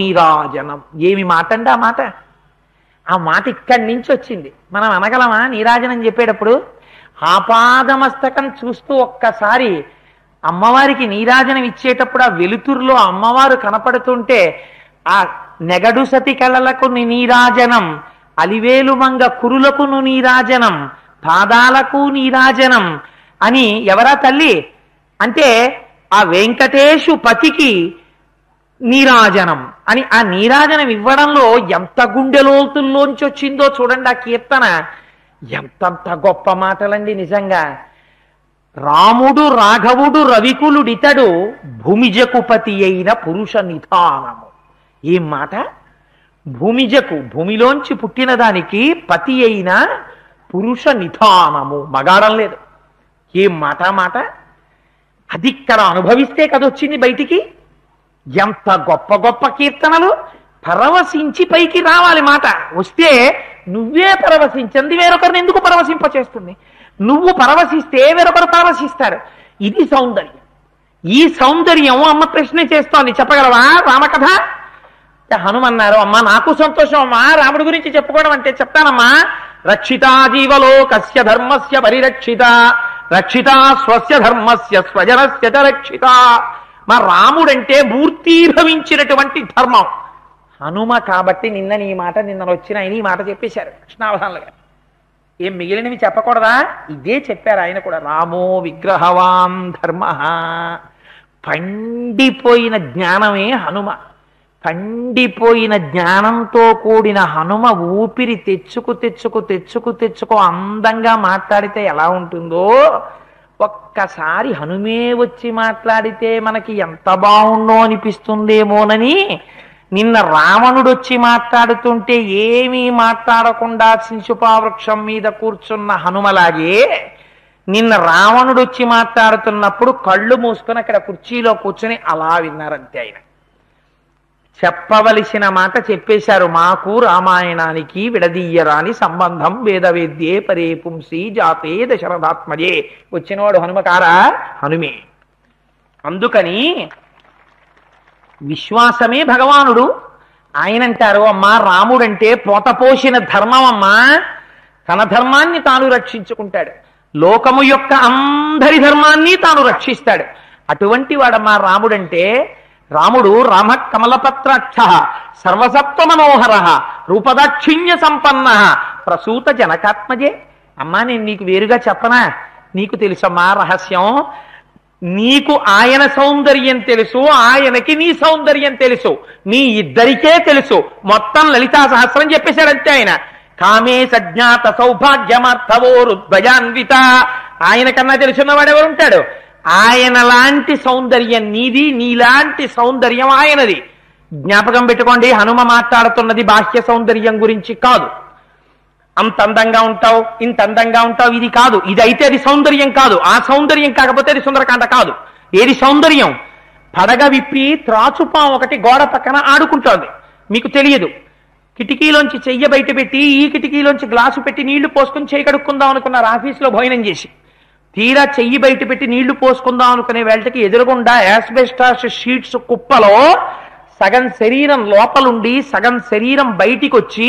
నీరాజనం. ఏమి మాట అండి ఆ మాట! ఆ మాట ఇక్కడి నుంచి వచ్చింది. మనం అనగలమా నీరాజనం చెప్పేటప్పుడు? ఆపాదమస్తకం చూస్తూ ఒక్కసారి అమ్మవారికి నీరాజనం ఇచ్చేటప్పుడు ఆ వెలుతురులో అమ్మవారు కనపడుతుంటే ఆ నెగడు సతి కళలకు నీరాజనం, అలివేలు మంగ కురులకు నీరాజనం, పాదాలకు నీరాజనం అని ఎవరా తల్లి అంటే ఆ వెంకటేశు పతికి నీరాజనం అని ఆ నీరాజనం ఇవ్వడంలో ఎంత గుండెలోతుల్లోంచి వచ్చిందో చూడండి ఆ కీర్తన. ఎంతంత గొప్ప మాటలండి నిజంగా. రాముడు రాఘవుడు రవికులుడితడు భూమిజకుపతి అయిన పురుష నిధానము. ఏం మాట! భూమిజకు భూమిలోంచి పుట్టిన దానికి పతి అయిన పురుష నిధానము, మగాడం లేదు. ఏం మాట మాట! అది ఇక్కడ అనుభవిస్తే కదొచ్చింది బయటికి. ఎంత గొప్ప గొప్ప కీర్తనలు! పరవశించి పైకి రావాలి మాట. వస్తే నువ్వే పరవశించింది వేరొకరిని ఎందుకు పరవశింపచేస్తుంది? నువ్వు పరవశిస్తే వేరొకరు పరవశిస్తారు. ఇది సౌందర్యం. ఈ సౌందర్యం అమ్మ ప్రశ్న చేస్తోంది. చెప్పగలవా రామకథ? హనుమన్నారు, అమ్మా నాకు సంతోషం అమ్మా రాముడి గురించి చెప్పుకోవడం అంటే. చెప్తానమ్మా. రక్షితా జీవలోకస్య ధర్మస్య పరిరక్షిత, రక్షిత స్వస్య ధర్మస్య స్వజనస్య చ రక్షిత. మా రాముడంటే మూర్తీభవించినటువంటి ధర్మం. హనుమ కాబట్టి నిన్న ఈ మాట, నిన్న వచ్చిన ఆయన ఈ మాట చెప్పేశారు కృష్ణావధానులుగా. ఏం మిగిలినవి చెప్పకూడదా? ఇదే చెప్పారు ఆయన కూడా. రామో విగ్రహవాన్ ధర్మ. పండిపోయిన జ్ఞానమే హనుమ. పండిపోయిన జ్ఞానంతో కూడిన హనుమ ఊపిరి తెచ్చుకు అందంగా మాట్లాడితే ఎలా ఉంటుందో ఒక్కసారి హనుమే వచ్చి మాట్లాడితే మనకి ఎంత బాగుండో అనిపిస్తుందేమోనని నిన్న రావణుడు వచ్చి మాట్లాడుతుంటే ఏమీ మాట్లాడకుండా శిశుపావృక్షం మీద కూర్చున్న హనుమలాగే నిన్న రావణుడు వచ్చి మాట్లాడుతున్నప్పుడు కళ్ళు మూసుకొని అక్కడ కుర్చీలో కూర్చొని అలా విన్నారంతే. ఆయన చెప్పవలసిన మాట చెప్పేశారు. మాకు రామాయణానికి విడదీయరాని సంబంధం వేదవేద్యే పరే పుంసి జాతే దశరథాత్మజే. వచ్చినవాడు హనుమకారా? హనుమే. అందుకని విశ్వాసమే భగవానుడు. ఆయనంటారు, అమ్మా రాముడంటే పోతపోసిన ధర్మం అమ్మా. తన ధర్మాన్ని తాను రక్షించుకుంటాడు, లోకము యొక్క అందరి ధర్మాన్ని తాను రక్షిస్తాడు. అటువంటి వాడమ్మా రాముడంటే. రాముడు రామ కమలపత్రాక్ష సర్వసత్వ మనోహర రూపదాక్షిణ్య సంపన్న ప్రసూత జనకాత్మజే. అమ్మా నేను నీకు వేరుగా చెప్పనా? నీకు తెలుసమ్మా రహస్యం. నీకు ఆయన సౌందర్యం తెలుసు, ఆయనకి నీ సౌందర్యం తెలుసు, మీ ఇద్దరికే తెలుసు. మొత్తం లలితా సహస్రం చెప్పేశాడంతే ఆయన. కామే సజ్ఞాత సౌభాగ్యమార్థవోరుద్వయాన్విత. ఆయన కన్నా తెలుసున్నవాడెవరుంటాడు? ఆయన లాంటి సౌందర్యం నీది, నీలాంటి సౌందర్యం ఆయనది. జ్ఞాపకం పెట్టుకోండి, హనుమ మాట్లాడుతున్నది బాహ్య సౌందర్యం గురించి కాదు. అంత అందంగా ఉంటావు, ఇంత అందంగా ఉంటావు, ఇది కాదు. ఇదైతే అది సౌందర్యం కాదు. ఆ సౌందర్యం కాకపోతే అది సుందరకాండ కాదు. ఏది సౌందర్యం? పడగ విప్పి త్రాచుపాం ఒకటి గోడ పక్కన ఆడుకుంటోంది, మీకు తెలియదు. కిటికీలోంచి చెయ్య బయట పెట్టి ఈ కిటికీలోంచి గ్లాసు పెట్టి నీళ్లు పోసుకుని చేయి కడుక్కుందాం అనుకున్నారు ఆఫీసులో భోజనం చేసి. తీరా చెయ్యి బయట పెట్టి నీళ్లు పోసుకుందాం అనుకునే వేళకి ఎదురుగుండా యాస్బెస్టాస్ షీట్స్ కుప్పలో సగం శరీరం లోపలుండి సగం శరీరం బయటికి వచ్చి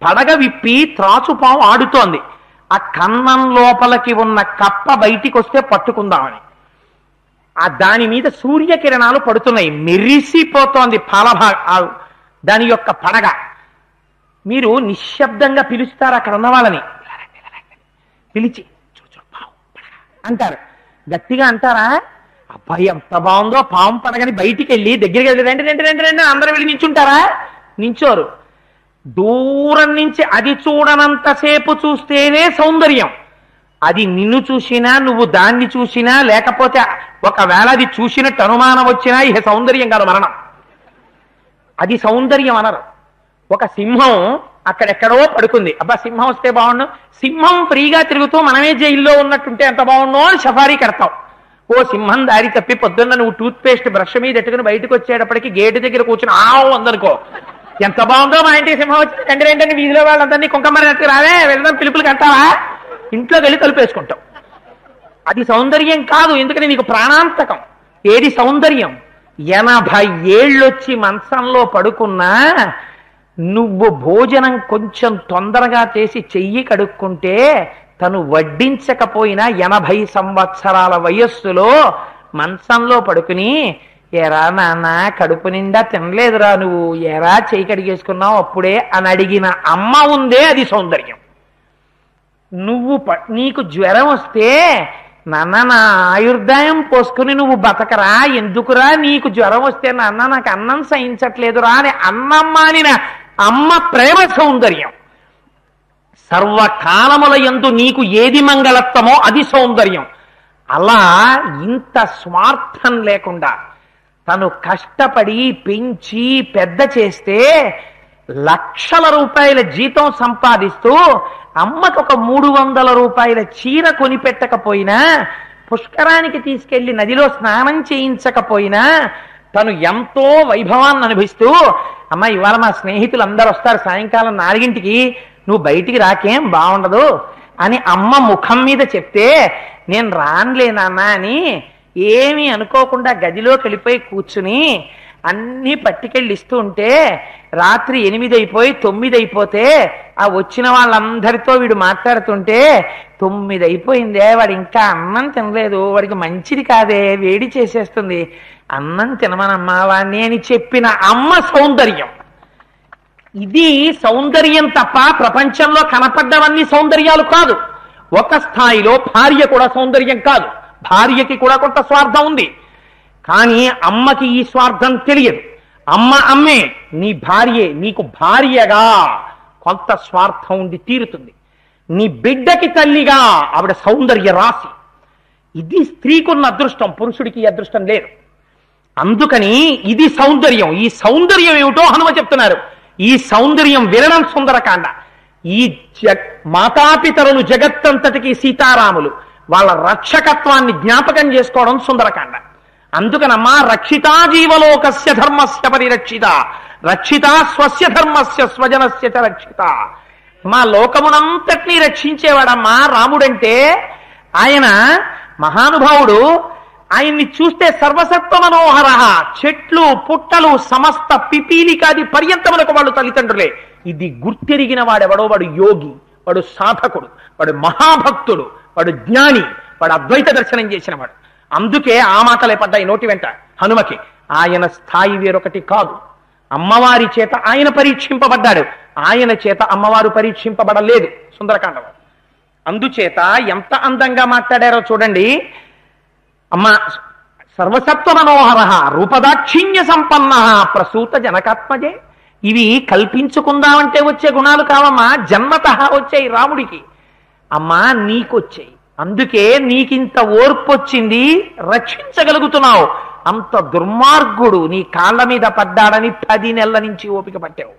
పడగ విప్పి త్రాచుపాం ఆడుతోంది. ఆ కన్నం లోపలికి ఉన్న కప్ప బయటికి వస్తే పట్టుకుందామని ఆ దాని మీద సూర్యకిరణాలు పడుతున్నాయి, మెరిసిపోతోంది దాని యొక్క పడగ. మీరు నిశ్శబ్దంగా పిలుస్తారు అక్కడ ఉన్న వాళ్ళని, పిలిచి అంటారు. గట్టిగా అంటారా? అబ్బాయి ఎంత బాగుందో పాము పడగని బయటికి వెళ్ళి దగ్గరికి వెళ్ళి రండి రండి రండి రండి అందరూ వెళ్ళి నించుంటారా? నించోరు. దూరం నుంచి అది చూడనంతసేపు చూస్తేనే సౌందర్యం. అది నిన్ను చూసినా నువ్వు దాన్ని చూసినా లేకపోతే ఒకవేళ అది చూసినట్టు అనుమానం వచ్చినా ఇక సౌందర్యం కాదు, మరణం. అది సౌందర్యం అనరు. ఒక సింహం అక్కడెక్కడో పడుకుంది, అబ్బా సింహం వస్తే బాగుండు, సింహం ఫ్రీగా తిరుగుతూ మనమే జైల్లో ఉన్నట్టుంటే ఎంత బాగుండో అని సఫారీ కడతాం. ఓ సింహం దారి తప్పి పొద్దున్న నువ్వు టూత్ పేస్ట్ బ్రష్ మీద ఎట్టుకుని బయటకు వచ్చేటప్పటికి గేటు దగ్గర కూర్చుని ఆవు అందనుకో, ఎంత బాగుందో మా ఇంటికి సింహం వచ్చింది రండి రండి వీధిలో వాళ్ళందరినీ కుంకమన్నట్టు రావే వెళ్దాం పిలుపులు కట్టావా, ఇంట్లో వెళ్ళి తలుపేసుకుంటాం. అది సౌందర్యం కాదు, ఎందుకని నీకు ప్రాణాంతకం. ఏది సౌందర్యం? 80 ఏళ్ళొచ్చి మంచంలో పడుకున్నా నువ్వు భోజనం కొంచెం తొందరగా చేసి చెయ్యి కడుక్కుంటే తను వడ్డించకపోయినా 80 సంవత్సరాల వయస్సులో మంచంలో పడుకుని, ఎరా నాన్న కడుపు నిండా తినలేదురా నువ్వు, ఎరా చెయ్యి కడిగేసుకున్నావు అప్పుడే అని అడిగిన అమ్మ ఉందే, అది సౌందర్యం. నీకు జ్వరం వస్తే నాన్న నా ఆయుర్దాయం పోసుకుని నువ్వు బతకరా, ఎందుకురా నీకు జ్వరం వస్తే నాన్న నాకు అన్నం సహించట్లేదురా అని అన్నమ్మానిన అమ్మ ప్రేమ సౌందర్యం. సర్వకాలముల యందు నీకు ఏది మంగళత్వమో అది సౌందర్యం. అలా ఇంత స్వార్థం లేకుండా తను కష్టపడి పెంచి పెద్ద చేస్తే లక్షల రూపాయల జీతం సంపాదిస్తూ అమ్మకు ఒక 300 రూపాయల చీర కొనిపెట్టకపోయినా, పుష్కరానికి తీసుకెళ్లి నదిలో స్నానం చేయించకపోయినా తను ఎంతో వైభవాన్ని అనుభవిస్తూ, అమ్మ ఇవాళ మా స్నేహితులు అందరూ వస్తారు సాయంకాలం 4ంటికి, నువ్వు బయటికి రాకేం బాగుండదు అని అమ్మ ముఖం మీద చెప్తే, నేను రానులేనన్నా అని ఏమీ అనుకోకుండా గదిలోకి వెళ్ళిపోయి కూర్చుని అన్నీ పట్టుకెళ్ళి ఇస్తూ ఉంటే రాత్రి 8 అయిపోయి 9 అయిపోతే ఆ వచ్చిన వాళ్ళందరితో వీడు మాట్లాడుతుంటే 9 అయిపోయిందే, వాడు ఇంకా అన్నం తినలేదు, వాడికి మంచిది కాదే, వేడి చేసేస్తుంది, అన్నం తినమనమ్మా వాడిని అని చెప్పిన అమ్మ సౌందర్యం. ఇది సౌందర్యం తప్ప ప్రపంచంలో కనపడ్డవన్నీ సౌందర్యాలు కాదు. ఒక స్థాయిలో భార్య కూడా సౌందర్యం కాదు, భార్యకి కూడా కొంత స్వార్థం ఉంది. కానీ అమ్మకి ఈ స్వార్థం తెలియదు. అమ్మ అమ్మే, నీ భార్యే, నీకు భార్యగా కొంత స్వార్థం ఉండి తీరుతుంది. నీ బిడ్డకి తల్లిగా ఆవిడ సౌందర్య రాశి. ఇది స్త్రీకున్న అదృష్టం, పురుషుడికి అదృష్టం లేదు. అందుకని ఇది సౌందర్యం. ఈ సౌందర్యం ఏమిటో హనుమ చెప్తున్నారు. ఈ సౌందర్యం వినడం సుందరకాండ. ఈ మాతాపితరులు జగత్తంతటికి సీతారాములు వాళ్ళ రక్షకత్వాన్ని జ్ఞాపకం చేసుకోవడం సుందరకాండ. అందుకనమ్మా రక్షితా జీవలోకస్య ధర్మస్య పరిరక్షిత, రక్షిత స్వస్య ధర్మస్య స్వజనస్య చ రక్షిత. మా లోకమునంతటినీ రక్షించేవాడమ్మా రాముడంటే. ఆయన మహానుభావుడు. ఆయన్ని చూస్తే సర్వసత్వ మనోహర, చెట్లు పుట్టలు సమస్త పిపీలికాది పర్యంతములకు వాళ్ళు తల్లిదండ్రులే. ఇది గుర్తెరిగిన వాడెవడో వాడు యోగి, వాడు సాధకుడు, వాడు మహాభక్తుడు, వాడు జ్ఞాని, వాడు అద్వైత దర్శనం చేసినవాడు. అందుకే ఆ మాటలే పడ్డాయి నోటి వెంట హనుమకి. ఆయన స్థాయి వేరొకటి కాదు. అమ్మవారి చేత ఆయన పరీక్షింపబడ్డాడు, ఆయన చేత అమ్మవారు పరీక్షింపబడలేదు సుందరకాండవ. అందుచేత ఎంత అందంగా మాట్లాడారో చూడండి. అమ్మ సర్వసత్వ మనోహర రూపదాక్షిణ్య సంపన్న ప్రసూత జనకాత్మజే. ఇవి కల్పించుకుందామంటే వచ్చే గుణాలు కావమ్మా, జన్మతః వచ్చాయి రాముడికి. అమ్మా నీకొచ్చాయి, అందుకే నీకింత ఓర్పు వచ్చింది, రక్షించగలుగుతున్నావు. అంత దుర్మార్గుడు నీ కాళ్ళ మీద పడ్డాడని 10 నెలల నుంచి ఓపిక పట్టావు.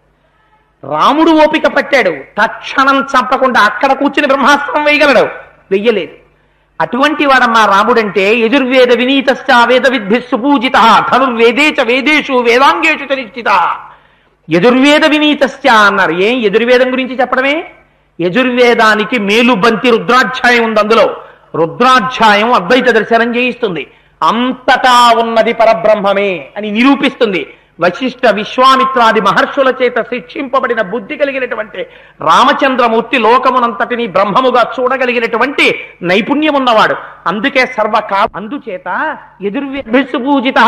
రాముడు ఓపిక పట్టాడు, తక్షణం చంపకుండా అక్కడ కూర్చుని బ్రహ్మాస్త్రం వేయగలడు, వెయ్యలేదు. అటువంటి వాడమ్మా రాముడంటే. యజుర్వేద వినీతశ్చ వేద విద్ధి సుపూజిత ధనుర్వేదే చ వేదేషు వేదాంగేషు చ నిశ్చిత. యజుర్వేద వినీతశ్చ అన్నారు. ఏం యజుర్వేదం గురించి చెప్పడమే? యజుర్వేదానికి మేలుబంతి రుద్రాధ్యాయం ఉంది. అందులో రుద్రాధ్యాయం అద్వైత దర్శనం చేయిస్తుంది. అంతటా ఉన్నది పరబ్రహ్మమే అని నిరూపిస్తుంది. వశిష్ఠ విశ్వామిత్రాది మహర్షుల చేత శిక్షింపబడిన బుద్ధి కలిగినటువంటి రామచంద్రమూర్తి లోకమునంతటిని బ్రహ్మముగా చూడగలిగినటువంటి నైపుణ్యం ఉన్నవాడు. అందుకే అందుచేత యజుర్వేద పూజిత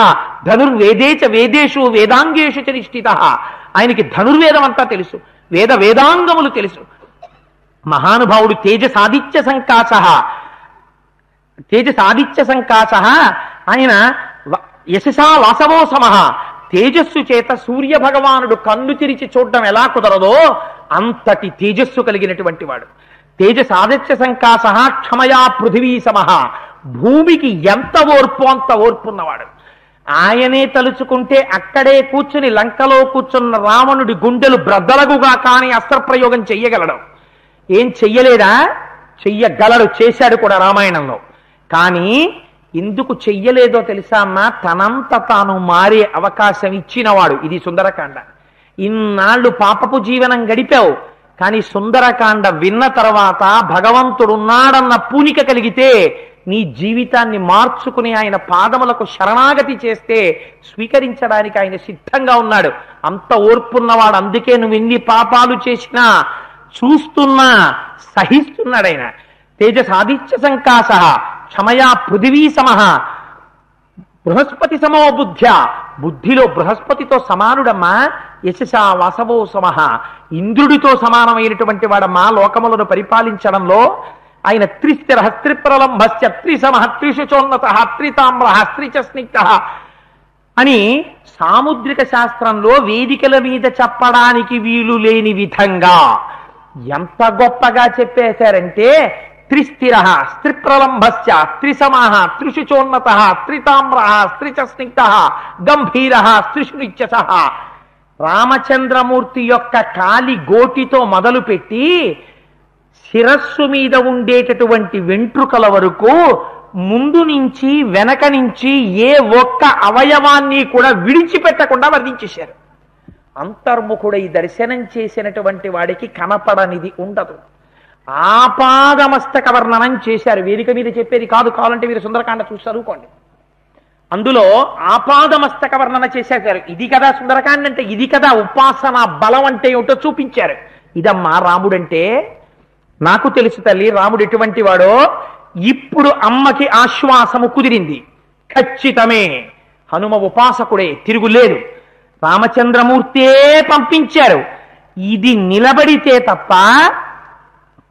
ధనుర్వేదే చ వేదేషు వేదాంగేషు చ నిష్ఠిత. ఆయనకి ధనుర్వేదం అంతా తెలుసు, వేదాంగములు తెలుసు. మహానుభావుడు తేజసాదిత్య సంకాశ. ఆయన యశసా వాసవో సమః. తేజస్సు చేత సూర్య భగవానుడు కన్ను తెరిచి చూడడం ఎలా కుదరదో అంతటి తేజస్సు కలిగినటువంటి వాడు. తేజసాదిత్య సంకాశ క్షమయా పృథివీ సమః. భూమికి ఎంత ఓర్పు అంత ఓర్పున్నవాడు. ఆయనే తలుచుకుంటే అక్కడే కూర్చుని లంకలో కూర్చున్న రావణుడి గుండెలు బ్రద్దలగుగా కానీ అస్త్రప్రయోగం చెయ్యగలడు. ఏం చెయ్యలేదా? చెయ్యగలడు, చేశాడు కూడా రామాయణంలో. కానీ ఎందుకు చెయ్యలేదో తెలుసా అమ్మా? తనంత తాను మారే అవకాశం ఇచ్చినవాడు. ఇది సుందరకాండ. ఇన్నాళ్ళు పాపపు జీవనం గడిపావు, కానీ సుందరకాండ విన్న తర్వాత భగవంతుడున్నాడన్న పూనిక కలిగితే నీ జీవితాన్ని మార్చుకుని ఆయన పాదములకు శరణాగతి చేస్తే స్వీకరించడానికి ఆయన సిద్ధంగా ఉన్నాడు. అంత ఓర్పున్నవాడు. అందుకే నువ్వు ఎన్ని పాపాలు చేసినా చూస్తున్నా సహిస్తున్నాడు ఆయన. తేజసాదిత్య సంకాశ క్షమయా పృథివీ సమః బృహస్పతి సమో బుద్ధ్య, బుద్ధిలో బృహస్పతితో సమానుడమ్మా. యశసా వాసవో సమః, ఇంద్రుడితో సమానమైనటువంటి వాడమ్మా లోకములను పరిపాలించడంలో. ఆయన త్రిస్థిర త్రిప్రలంభస్య త్రిసమః త్రిశుచోన్నత త్రితామ్ర త్రిచ స్నిగ్ధ అని సాముద్రిక శాస్త్రంలో వేదికల మీద చెప్పడానికి వీలు లేని విధంగా ఎంత గొప్పగా చెప్పేశారంటే, త్రిస్థిర త్రిప్రలంభస్య త్రిసమః త్రిశుచోన్నత త్రితామ్ర త్రిచ స్నిగ్ధ గంభీర త్రిశునిత్యస. రామచంద్రమూర్తి యొక్క కాలి గోటితో మొదలుపెట్టి శిరస్సు మీద ఉండేటటువంటి వెంట్రుకల వరకు ముందు నుంచి వెనక నుంచి ఏ ఒక్క అవయవాన్ని కూడా విడిచిపెట్టకుండా వర్ణించేశారు. అంతర్ముఖుడై దర్శనం చేసినటువంటి వాడికి కనపడనిది ఉండదు. ఆపాదమస్తక వర్ణనం చేశారు. వేదిక మీద చెప్పేది కాదు, కావాలంటే మీరు సుందరకాండ చూసి చదువుకోండి. అందులో ఆపాదమస్తక వర్ణన చేశారు. ఇది కదా సుందరకాండ అంటే, ఇది కదా ఉపాసన బలం అంటే ఏమిటో చూపించారు. ఇదమ్మా రాముడంటే. నాకు తెలుసు తల్లి రాముడు ఎటువంటి వాడో. ఇప్పుడు అమ్మకి ఆశ్వాసము కుదిరింది. ఖచ్చితమే హనుమ ఉపాసకుడే, తిరుగులేదు. రామచంద్రమూర్తే పంపించారు. ఇది నిలబడితే తప్ప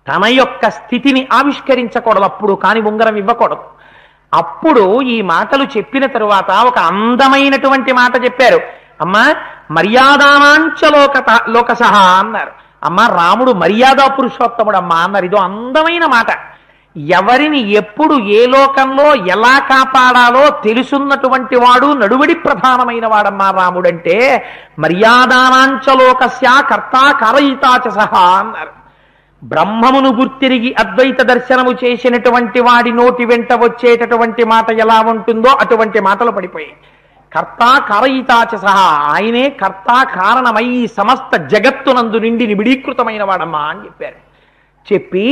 తన యొక్క స్థితిని ఆవిష్కరించకూడదు. అప్పుడు కాని ఉంగరం ఇవ్వకూడదు. అప్పుడు ఈ మాటలు చెప్పిన తరువాత ఒక అందమైనటువంటి మాట చెప్పారు. అమ్మ మర్యాదానాంచ లోకసహ అన్నారు. అమ్మ రాముడు మర్యాదా పురుషోత్తముడు అమ్మా అన్నారు. ఇదో అందమైన మాట. ఎవరిని ఎప్పుడు ఏ లోకంలో ఎలా కాపాడాలో తెలుసున్నటువంటి వాడు, నడువడి ప్రధానమైన వాడమ్మా రాముడంటే. మర్యాదానాంచ లోకస్య కర్త కారయితాచ సహా అన్నారు. బ్రహ్మమును గుర్తిరిగి అద్వైత దర్శనము చేసినటువంటి వాడి నోటి వెంట వచ్చేటటువంటి మాట ఎలా ఉంటుందో అటువంటి మాటలు పడిపోయాయి. కర్త కారయితాచ సహా, ఆయనే కర్త కారణమై సమస్త జగత్తునందు నిండి నిబిడీకృతమైన వాడమ్మా అని చెప్పారు. చెప్పి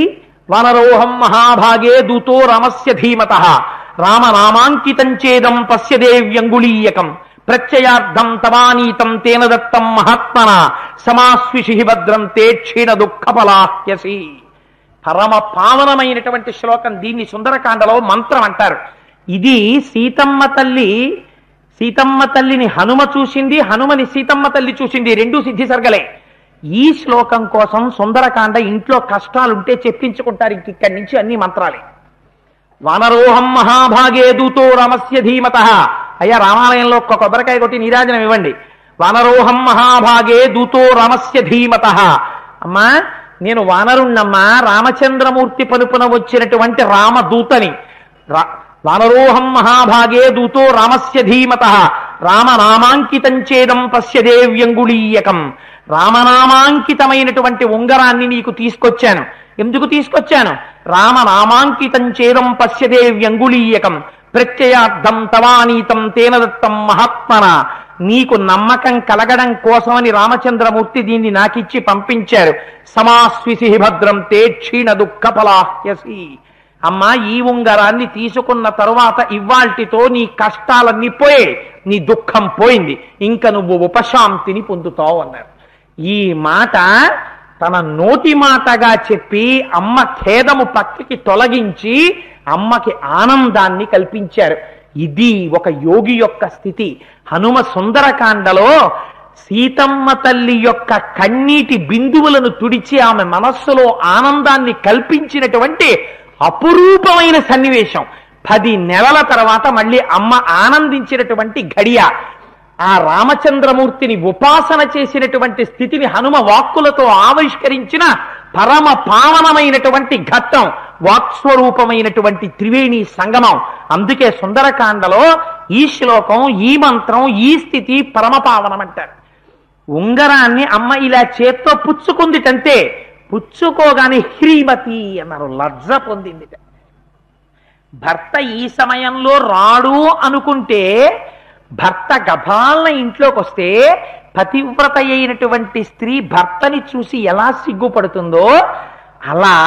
వనరోహం మహాభాగే దూతో రామస్య ధీమతః రామనామాంకితం చేదం పశ్య దేవ్యంగుళీయకం ప్రత్యయార్థం తవానీతం తేన దత్తం మహాత్మన సమాస్విషి భద్రం తే క్షీణ దుఃఖఫలాహ్యసి. పరమ పావనమైనటువంటి శ్లోకం. దీన్ని సుందరకాండలో మంత్రం అంటారు. ఇది సీతమ్మ తల్లిని హనుమ చూసింది, హనుమని సీతమ్మ తల్లి చూసింది. రెండూ సిద్ధి సర్గలే. ఈ శ్లోకం కోసం సుందరకాండ ఇంట్లో కష్టాలుంటే చెప్పించుకుంటారు. ఇక్కడి నుంచి అన్ని మంత్రాలే. వానరోహం మహాభాగే దూతో రామస్య ధీమతః. అయ్యా రామాలయంలో ఒక్క కొబ్బరికాయ కొట్టి నీరాజనం ఇవ్వండి. వానరోహం మహాభాగే దూతో రామస్య ధీమతః. అమ్మా నేను వానరుణ్ణమ్మా, రామచంద్రమూర్తి పలుపున వచ్చినటువంటి రామదూతని. వానరోహం మహాభాగే దూతో రామస్య ధీమతః రామనామాంకితం చేదం పశ్య దేవ్యంగుళీయకం. రామనామాంకితమైనటువంటి ఉంగరాన్ని నీకు తీసుకొచ్చాను. ఎందుకు తీసుకొచ్చాను? రామనామాంకితం చేదం పశ్య దేవ్యంగుళీయకం ప్రత్యయార్థం తవానీతం తేన దత్తం మహాత్మన. నీకు నమ్మకం కలగడం కోసమని రామచంద్రమూర్తి దీన్ని నాకిచ్చి పంపించారు. సమాస్విసి భద్రం తే క్షీణ దుఃఖఫలాహ్యసి. అమ్మా ఈ ఉంగరాన్ని తీసుకున్న తరువాత ఇవాల్టితో నీ కష్టాలన్నీ పోయే, నీ దుఃఖం పోయింది, ఇంకా నువ్వు ఉపశాంతిని పొందుతావు అన్నారు. ఈ మాట తన నోటి మాటగా చెప్పి అమ్మ ఖేదము పక్కకి తొలగించి అమ్మకి ఆనందాన్ని కల్పించారు. ఇది ఒక యోగి యొక్క స్థితి. హనుమ సుందరకాండలో సీతమ్మ తల్లి యొక్క కన్నీటి బిందువులను తుడిచి ఆమె మనస్సులో ఆనందాన్ని కల్పించినటువంటి అపురూపమైన సన్నివేశం. 10 నెలల తర్వాత మళ్ళీ అమ్మ ఆనందించినటువంటి ఘడియ. ఆ రామచంద్రమూర్తిని ఉపాసన చేసినటువంటి స్థితిని హనుమ వాక్కులతో ఆవిష్కరించిన పరమ పావనమైనటువంటి ఘట్టం, వాక్స్వరూపమైనటువంటి త్రివేణి సంగమం. అందుకే సుందరకాండలో ఈ శ్లోకం, ఈ మంత్రం, ఈ స్థితి పరమ పావనం అంటారు. ఉంగరాన్ని అమ్మ ఇలా చేత్తో పుచ్చుకుందిటంతే, పుచ్చుకోగానే హ్రీమతి అన్నారు, లజ్జ పొందింది. భర్త ఈ సమయంలో రాడు అనుకుంటే భర్త గభాలన ఇంట్లోకి వస్తే పతివ్రత అయినటువంటి స్త్రీ భర్తని చూసి ఎలా సిగ్గుపడుతుందో అలా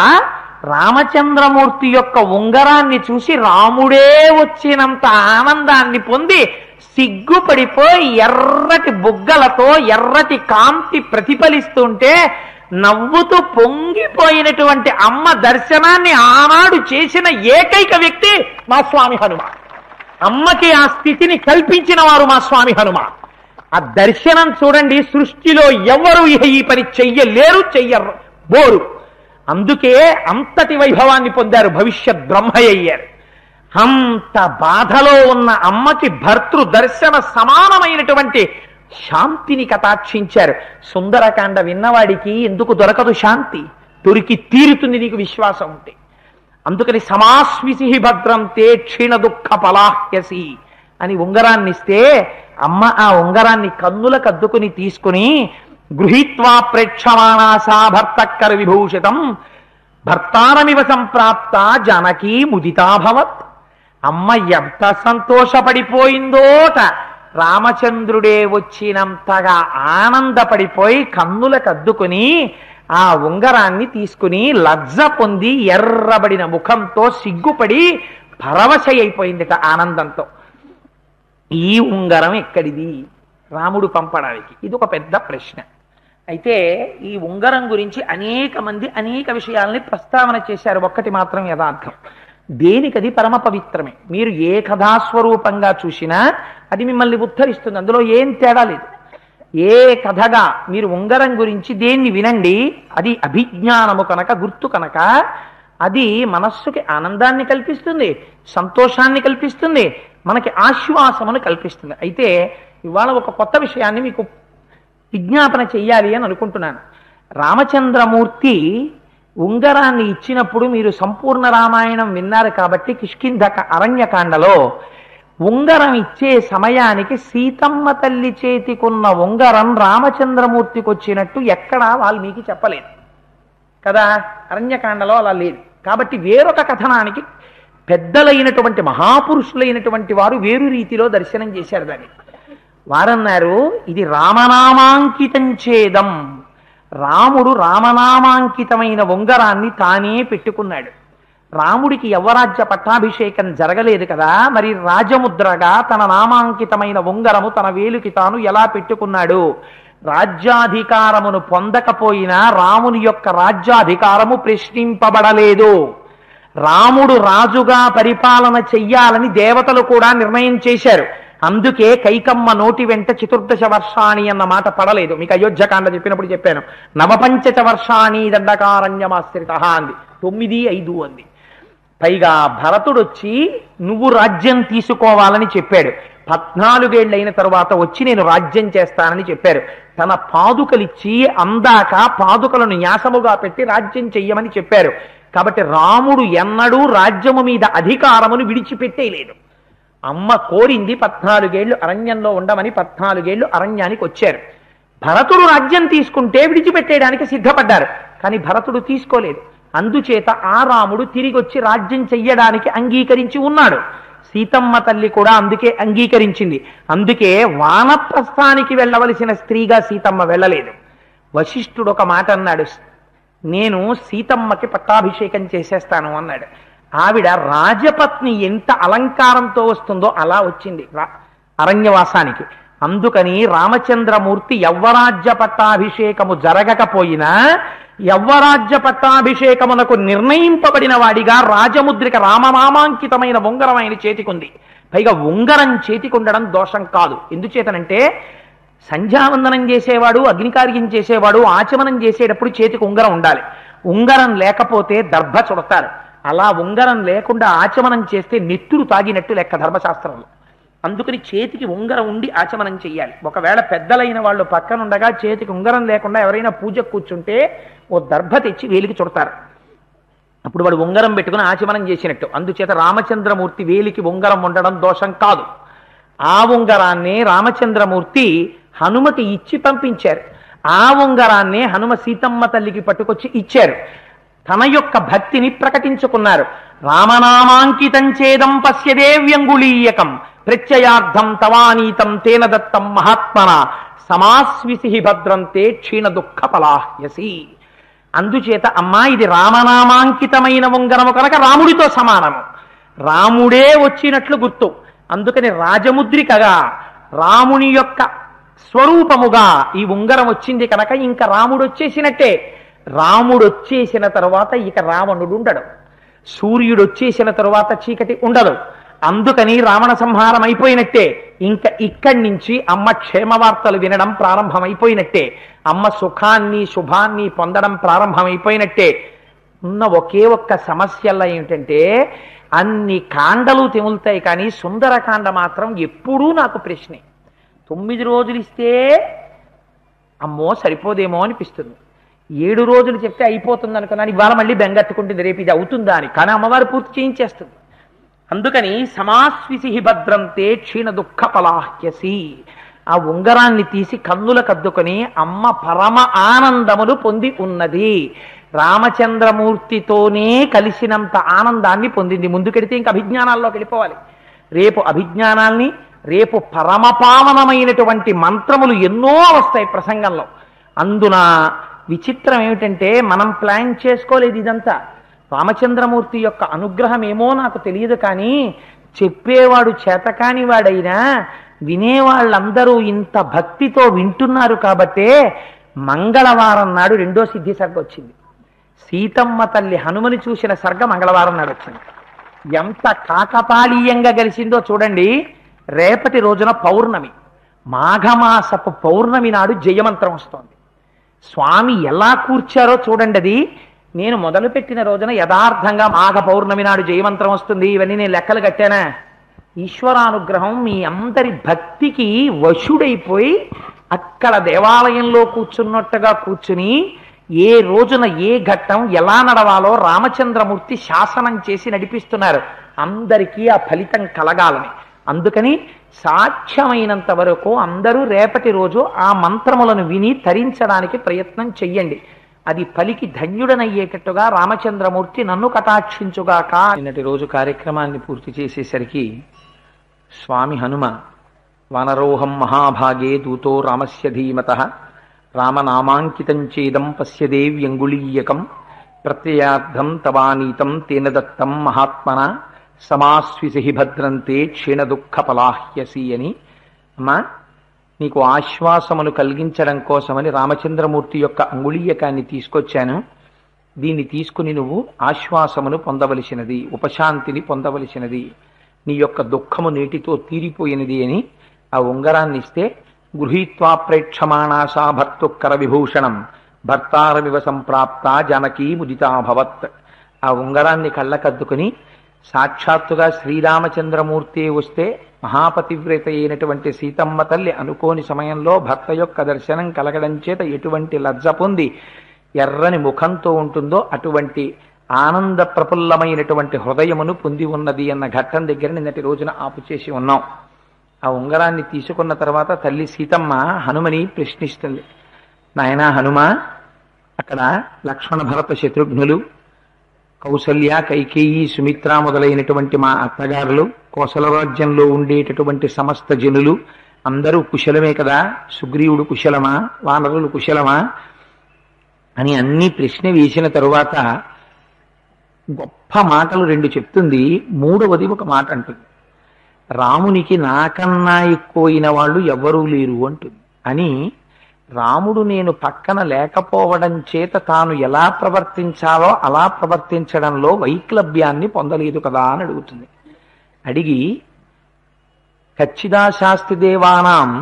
రామచంద్రమూర్తి యొక్క ఉంగరాన్ని చూసి రాముడే వచ్చినంత ఆనందాన్ని పొంది సిగ్గుపడిపోయి ఎర్రటి బుగ్గలతో ఎర్రటి కాంతి ప్రతిఫలిస్తుంటే నవ్వుతూ పొంగిపోయినటువంటి అమ్మ దర్శనాన్ని ఆనాడు చేసిన ఏకైక వ్యక్తి మా స్వామి హనుమ. అమ్మకి ఆ స్థితిని కల్పించిన వారు మా స్వామి హనుమ. ఆ దర్శనం చూడండి, సృష్టిలో ఎవరు ఈ పని చెయ్యలేరు, చెయ్యరు బోరు. అందుకే అంతటి వైభవాన్ని పొందారు, భవిష్యత్ బ్రహ్మయ్య అయ్యారు. అంత బాధలో ఉన్న అమ్మకి భర్తృ దర్శన సమానమైనటువంటి శాంతిని కటాక్షించారు. సుందరకాండ విన్నవాడికి ఎందుకు దొరకదు శాంతి? దొరికి తీరుతుంది నీకు విశ్వాసం ఉంటే. అందుకని సమాస్విసి భద్రం తే క్షీణ దుఃఖ పలాహ్యసి అని ఉంగరాన్ని ఇస్తే అమ్మ ఆ ఉంగరాన్ని కన్నులకు అద్దుకుని తీసుకుని గృహీత్వా ప్రేక్షమాణాసా భర్తక్కర విభూషితం భర్తారమివ సంప్రాప్త జానకీ ముదితాభవత్. అమ్మ ఎంత సంతోషపడిపోయిందోట. రామచంద్రుడే వచ్చినంతగా ఆనందపడిపోయి కన్నులకు అద్దుకుని ఆ ఉంగరాన్ని తీసుకుని లజ్జ పొంది ఎర్రబడిన ముఖంతో సిగ్గుపడి పరవశ అయిపోయిందిట ఆనందంతో. ఈ ఉంగరం ఎక్కడిది? రాముడు పంపడానికి. ఇది ఒక పెద్ద ప్రశ్న. అయితే ఈ ఉంగరం గురించి అనేక మంది అనేక విషయాల్ని ప్రస్తావన చేశారు. ఒక్కటి మాత్రం యథార్థం, దేనికది పరమ పవిత్రమే. మీరు ఏ కథాస్వరూపంగా చూసినా అది మిమ్మల్ని ఉద్ధరిస్తుంది, అందులో ఏం తేడా లేదు. ఏ కథగా మీరు ఉంగరం గురించి దేన్ని వినండి, అది అభిజ్ఞానము కనుక, గుర్తు కనుక అది మనస్సుకి ఆనందాన్ని కల్పిస్తుంది, సంతోషాన్ని కల్పిస్తుంది, మనకి ఆశ్వాసమును కల్పిస్తుంది. అయితే ఇవాళ ఒక కొత్త విషయాన్ని మీకు విజ్ఞాపన చెయ్యాలి అని అనుకుంటున్నాను. రామచంద్రమూర్తి ఉంగరాన్ని ఇచ్చినప్పుడు మీరు సంపూర్ణ రామాయణం విన్నారు కాబట్టి కిష్కింధక అరణ్యకాండలో ఉంగరం ఇచ్చే సమయానికి సీతమ్మ తల్లి చేతికున్న ఉంగరం రామచంద్రమూర్తికి వచ్చినట్టు ఎక్కడా వాల్మీకి చెప్పలేదు కదా. అరణ్యకాండలో అలా లేదు. కాబట్టి వేరొక కథనానికి పెద్దలైనటువంటి మహాపురుషులైనటువంటి వారు వేరు రీతిలో దర్శనం చేశారు దాన్ని. వారన్నారు ఇది రామనామాంకితం చేదం. రాముడు రామనామాంకితమైన ఉంగరాన్ని తానే పెట్టుకున్నాడు. రాముడికి యవ్వరాజ్య పట్టాభిషేకం జరగలేదు కదా, మరి రాజముద్రగా తన నామాంకితమైన ఉంగరము తన వేలుకి తాను ఎలా పెట్టుకున్నాడు? రాజ్యాధికారమును పొందకపోయినా రాముని యొక్క రాజ్యాధికారము ప్రశ్నింపబడలేదు. రాముడు రాజుగా పరిపాలన చెయ్యాలని దేవతలు కూడా నిర్ణయం చేశారు. అందుకే కైకమ్మ నోటి వెంట 14 వర్షాణి అన్న మాట పడలేదు. మీకు అయోధ్యకాండ చెప్పినప్పుడు చెప్పాను. 9 వర్షాణి దండకారణ్యమాశ్రిత అంది, 9, 5 అంది. పైగా భరతుడు వచ్చి నువ్వు రాజ్యం తీసుకోవాలని చెప్పాడు. 14 ఏళ్ళైన తరువాత వచ్చి నేను రాజ్యం చేస్తానని చెప్పారు. తన పాదుకలిచ్చి అందాక పాదుకలను న్యాసముగా పెట్టి రాజ్యం చెయ్యమని చెప్పారు. కాబట్టి రాముడు ఎన్నడూ రాజ్యము మీద అధికారమును విడిచిపెట్టేయలేదు. అమ్మ కోరింది 14 ఏళ్ళు అరణ్యంలో ఉండమని. 14 ఏళ్ళు అరణ్యానికి వచ్చారు. భరతుడు రాజ్యం తీసుకుంటే విడిచిపెట్టేయడానికి సిద్ధపడ్డారు, కానీ భరతుడు తీసుకోలేదు. అందుచేత ఆ రాముడు తిరిగి వచ్చి రాజ్యం చెయ్యడానికి అంగీకరించి ఉన్నాడు. సీతమ్మ తల్లి కూడా అందుకే అంగీకరించింది. అందుకే వానప్రస్థానికి వెళ్ళవలసిన స్త్రీగా సీతమ్మ వెళ్ళలేదు. వశిష్ఠుడు ఒక మాట అన్నాడు, నేను సీతమ్మకి పట్టాభిషేకం చేసేస్తాను అన్నాడు. ఆవిడ రాజపత్ని ఎంత అలంకారంతో వస్తుందో అలా వచ్చింది అరణ్యవాసానికి. అందుకని రామచంద్రమూర్తి యవ్వరాజ్య పట్టాభిషేకము జరగకపోయినా యవ్వరాజ్య పట్టాభిషేకమునకు నిర్ణయింపబడిన వాడిగా రాజముద్రిక రామనామాంకితమైన ఉంగరం ఆయన చేతికుంది. పైగా ఉంగరం చేతికుండడం దోషం కాదు. ఎందుచేతనంటే సంధ్యావందనం చేసేవాడు, అగ్నికార్యం చేసేవాడు ఆచమనం చేసేటప్పుడు చేతికి ఉంగరం ఉండాలి. ఉంగరం లేకపోతే దర్భ చుడతారు. అలా ఉంగరం లేకుండా ఆచమనం చేస్తే నెత్తురు తాగినట్టు లెక్క ధర్మశాస్త్రంలో. అందుకని చేతికి ఉంగరం ఉండి ఆచమనం చెయ్యాలి. ఒకవేళ పెద్దలైన వాళ్ళు పక్కనుండగా చేతికి ఉంగరం లేకుండా ఎవరైనా పూజ కూర్చుంటే ఓ దర్భ తెచ్చి వేలికి చుడతారు. అప్పుడు వాడు ఉంగరం పెట్టుకుని ఆచమనం చేసినట్టు. అందుచేత రామచంద్రమూర్తి వేలికి ఉంగరం ఉండడం దోషం కాదు. ఆ ఉంగరాన్ని రామచంద్రమూర్తి హనుమకి ఇచ్చి పంపించారు. ఆ ఉంగరాన్నే హనుమ సీతమ్మ తల్లికి పట్టుకొచ్చి ఇచ్చారు. తన యొక్క భక్తిని ప్రకటించుకున్నారు. రామనామాంకితం చేదం పశ్యదేవ్యంగుళీయకం ప్రత్యయార్థం తవానీతం తేన దత్తం మహాత్మన సమాస్విసి భద్రంతే క్షీణ దుఃఖ పలాహ్యసి. అందుచేత అమ్మా ఇది రామనామాంకితమైన ఉంగరము కనుక రాముడితో సమానము, రాముడే వచ్చినట్లు గుర్తు. అందుకని రాజముద్రికగా రాముని యొక్క స్వరూపముగా ఈ ఉంగరం వచ్చింది కనుక ఇంకా రాముడు వచ్చేసినట్టే. రాముడు వచ్చేసిన తరువాత ఇక రావణుడు ఉండడు, సూర్యుడు వచ్చేసిన తరువాత చీకటి ఉండదు. అందుకని రావణ సంహారం అయిపోయినట్టే. ఇంకా ఇక్కడి నుంచి అమ్మ క్షేమవార్తలు వినడం ప్రారంభమైపోయినట్టే, అమ్మ సుఖాన్ని శుభాన్ని పొందడం ప్రారంభమైపోయినట్టే. ఉన్న ఒకే ఒక్క సమస్యల్లో ఏమిటంటే అన్ని కాండలు తెములుతాయి కానీ సుందరకాండ మాత్రం ఎప్పుడూ నాకు ప్రశ్నే. 9 రోజులు ఇస్తే అమ్మో సరిపోదేమో అనిపిస్తుంది, 7 రోజులు చెప్తే అయిపోతుంది అనుకున్నాను, ఇవాళ మళ్ళీ బెంగెత్తుకుంటుంది రేపు ఇది అవుతుందా అని. కానీ అమ్మవారు పూర్తి చేయించేస్తుంది. అందుకని సమాస్విసి భద్రంతే క్షీణ దుఃఖ పలాహ్యసి, ఆ ఉంగరాన్ని తీసి కన్నులకద్దుకొని అమ్మ పరమ ఆనందములు పొంది ఉన్నది. రామచంద్రమూర్తితోనే కలిసినంత ఆనందాన్ని పొందింది. ముందుకెడితే ఇంక అభిజ్ఞానాల్లోకి వెళ్ళిపోవాలి. రేపు అభిజ్ఞానాల్ని, రేపు పరమపావనమైనటువంటి మంత్రములు ఎన్నో వస్తాయి ప్రసంగంలో. అందున విచిత్రం ఏమిటంటే మనం ప్లాన్ చేసుకోలేదు ఇదంతా. రామచంద్రమూర్తి యొక్క అనుగ్రహం ఏమో నాకు తెలియదు, కానీ చెప్పేవాడు చేతకాని వాడైనా వినేవాళ్ళందరూ ఇంత భక్తితో వింటున్నారు కాబట్టే మంగళవారం నాడు 2వ సిద్ధి సర్గ వచ్చింది. సీతమ్మ తల్లి హనుమని చూసిన సర్గ మంగళవారం నాడు వచ్చింది. ఎంత కాకతాళీయంగా గెలిచిందో చూడండి. రేపటి రోజున పౌర్ణమి, మాఘమాసపు పౌర్ణమి నాడు జయమంత్రం వస్తోంది. స్వామి ఎలా కూర్చారో చూడండి. అది నేను మొదలుపెట్టిన రోజున యథార్థంగా మాఘ పౌర్ణమి నాడు జయమంత్రం వస్తుంది. ఇవన్నీ నేను లెక్కలు కట్టానా? ఈశ్వరానుగ్రహం మీ అందరి భక్తికి వశుడైపోయి అక్కడ దేవాలయంలో కూర్చున్నట్టుగా కూర్చుని ఏ రోజున ఏ ఘట్టం ఎలా నడవాలో రామచంద్రమూర్తి శాసనం చేసి నడిపిస్తున్నారు. అందరికీ ఆ ఫలితం కలగాలని. అందుకని సాధ్యమైనంత వరకు అందరూ రేపటి రోజు ఆ మంత్రములను విని తరించడానికి ప్రయత్నం చెయ్యండి. అది పలికి ధన్యుడనయ్యేటట్టుగా రామచంద్రమూర్తి నన్ను కటాక్షించుగాక. నిన్నటి రోజు కార్యక్రమాన్ని పూర్తి చేసేసరికి స్వామి హనుమ వానరోహం మహాభాగే దూతో రామస్య ధీమతః రామనామాంకితం చేదం పశ్యదేవ్యంగుళీయకం ప్రత్యయార్థం తవానీతం తేన దత్తం మహాత్మన సమాస్విసి భద్రంతే క్షీణ దుఃఖ పలాహ్యసి అని. అమ్మా, నీకు ఆశ్వాసమును కలిగించడం కోసమని రామచంద్రమూర్తి యొక్క అంగుళీయకాన్ని తీసుకొచ్చాను. దీన్ని తీసుకుని నువ్వు ఆశ్వాసమును పొందవలసినది, ఉపశాంతిని పొందవలసినది, నీ యొక్క దుఃఖము నీటితో తీరిపోయినది అని ఆ ఉంగరాన్ని ఇస్తే, గృహీత్వా ప్రేక్షమాణాసా భర్తుకర విభూషణం భర్తారమివ సంప్రాప్త జానకీ ముదితాభవత్. ఆ ఉంగరాన్ని కళ్ళకద్దుకుని సాక్షాత్తుగా శ్రీరామచంద్రమూర్తి వస్తే మహాపతివ్రత అయినటువంటి సీతమ్మ తల్లి అనుకోని సమయంలో భర్త యొక్క దర్శనం కలగడం చేత ఎటువంటి లజ్జ పొంది ఎర్రని ముఖంతో ఉంటుందో అటువంటి ఆనంద ప్రఫుల్లమైనటువంటి హృదయమును పొంది ఉన్నది అన్న ఘట్టం దగ్గర నిన్నటి రోజున ఆపు చేసి ఉన్నాం. ఆ ఉంగరాన్ని తీసుకున్న తర్వాత తల్లి సీతమ్మ హనుమని ప్రశ్నిస్తుంది. నాయనా హనుమ, అక్కడ లక్ష్మణ భరత శత్రుఘ్నులు, కౌసల్య కైకేయి సుమిత్ర మొదలైనటువంటి మా అత్తగారులు, కోసల రాజ్యంలో ఉండేటటువంటి సమస్త జనులు అందరూ కుశలమే కదా? సుగ్రీవుడు కుశలమా? వానరులు కుశలమా? అని అన్ని ప్రశ్న వేసిన తరువాత గొప్ప మాటలు 2 చెప్తుంది. 3వది ఒక మాట అంటుంది. రామునికి నాకన్నా ఎక్కువైన వాళ్ళు ఎవ్వరూ లేరు అంటుంది. అని రాముడు నేను పక్కన లేకపోవడం చేత తాను ఎలా ప్రవర్తించాలో అలా ప్రవర్తించడంలో వైక్లభ్యాన్ని పొందలేదు కదా అని అడుగుతుంది. అడిగి కచ్చిదాశాస్తి దేవానాం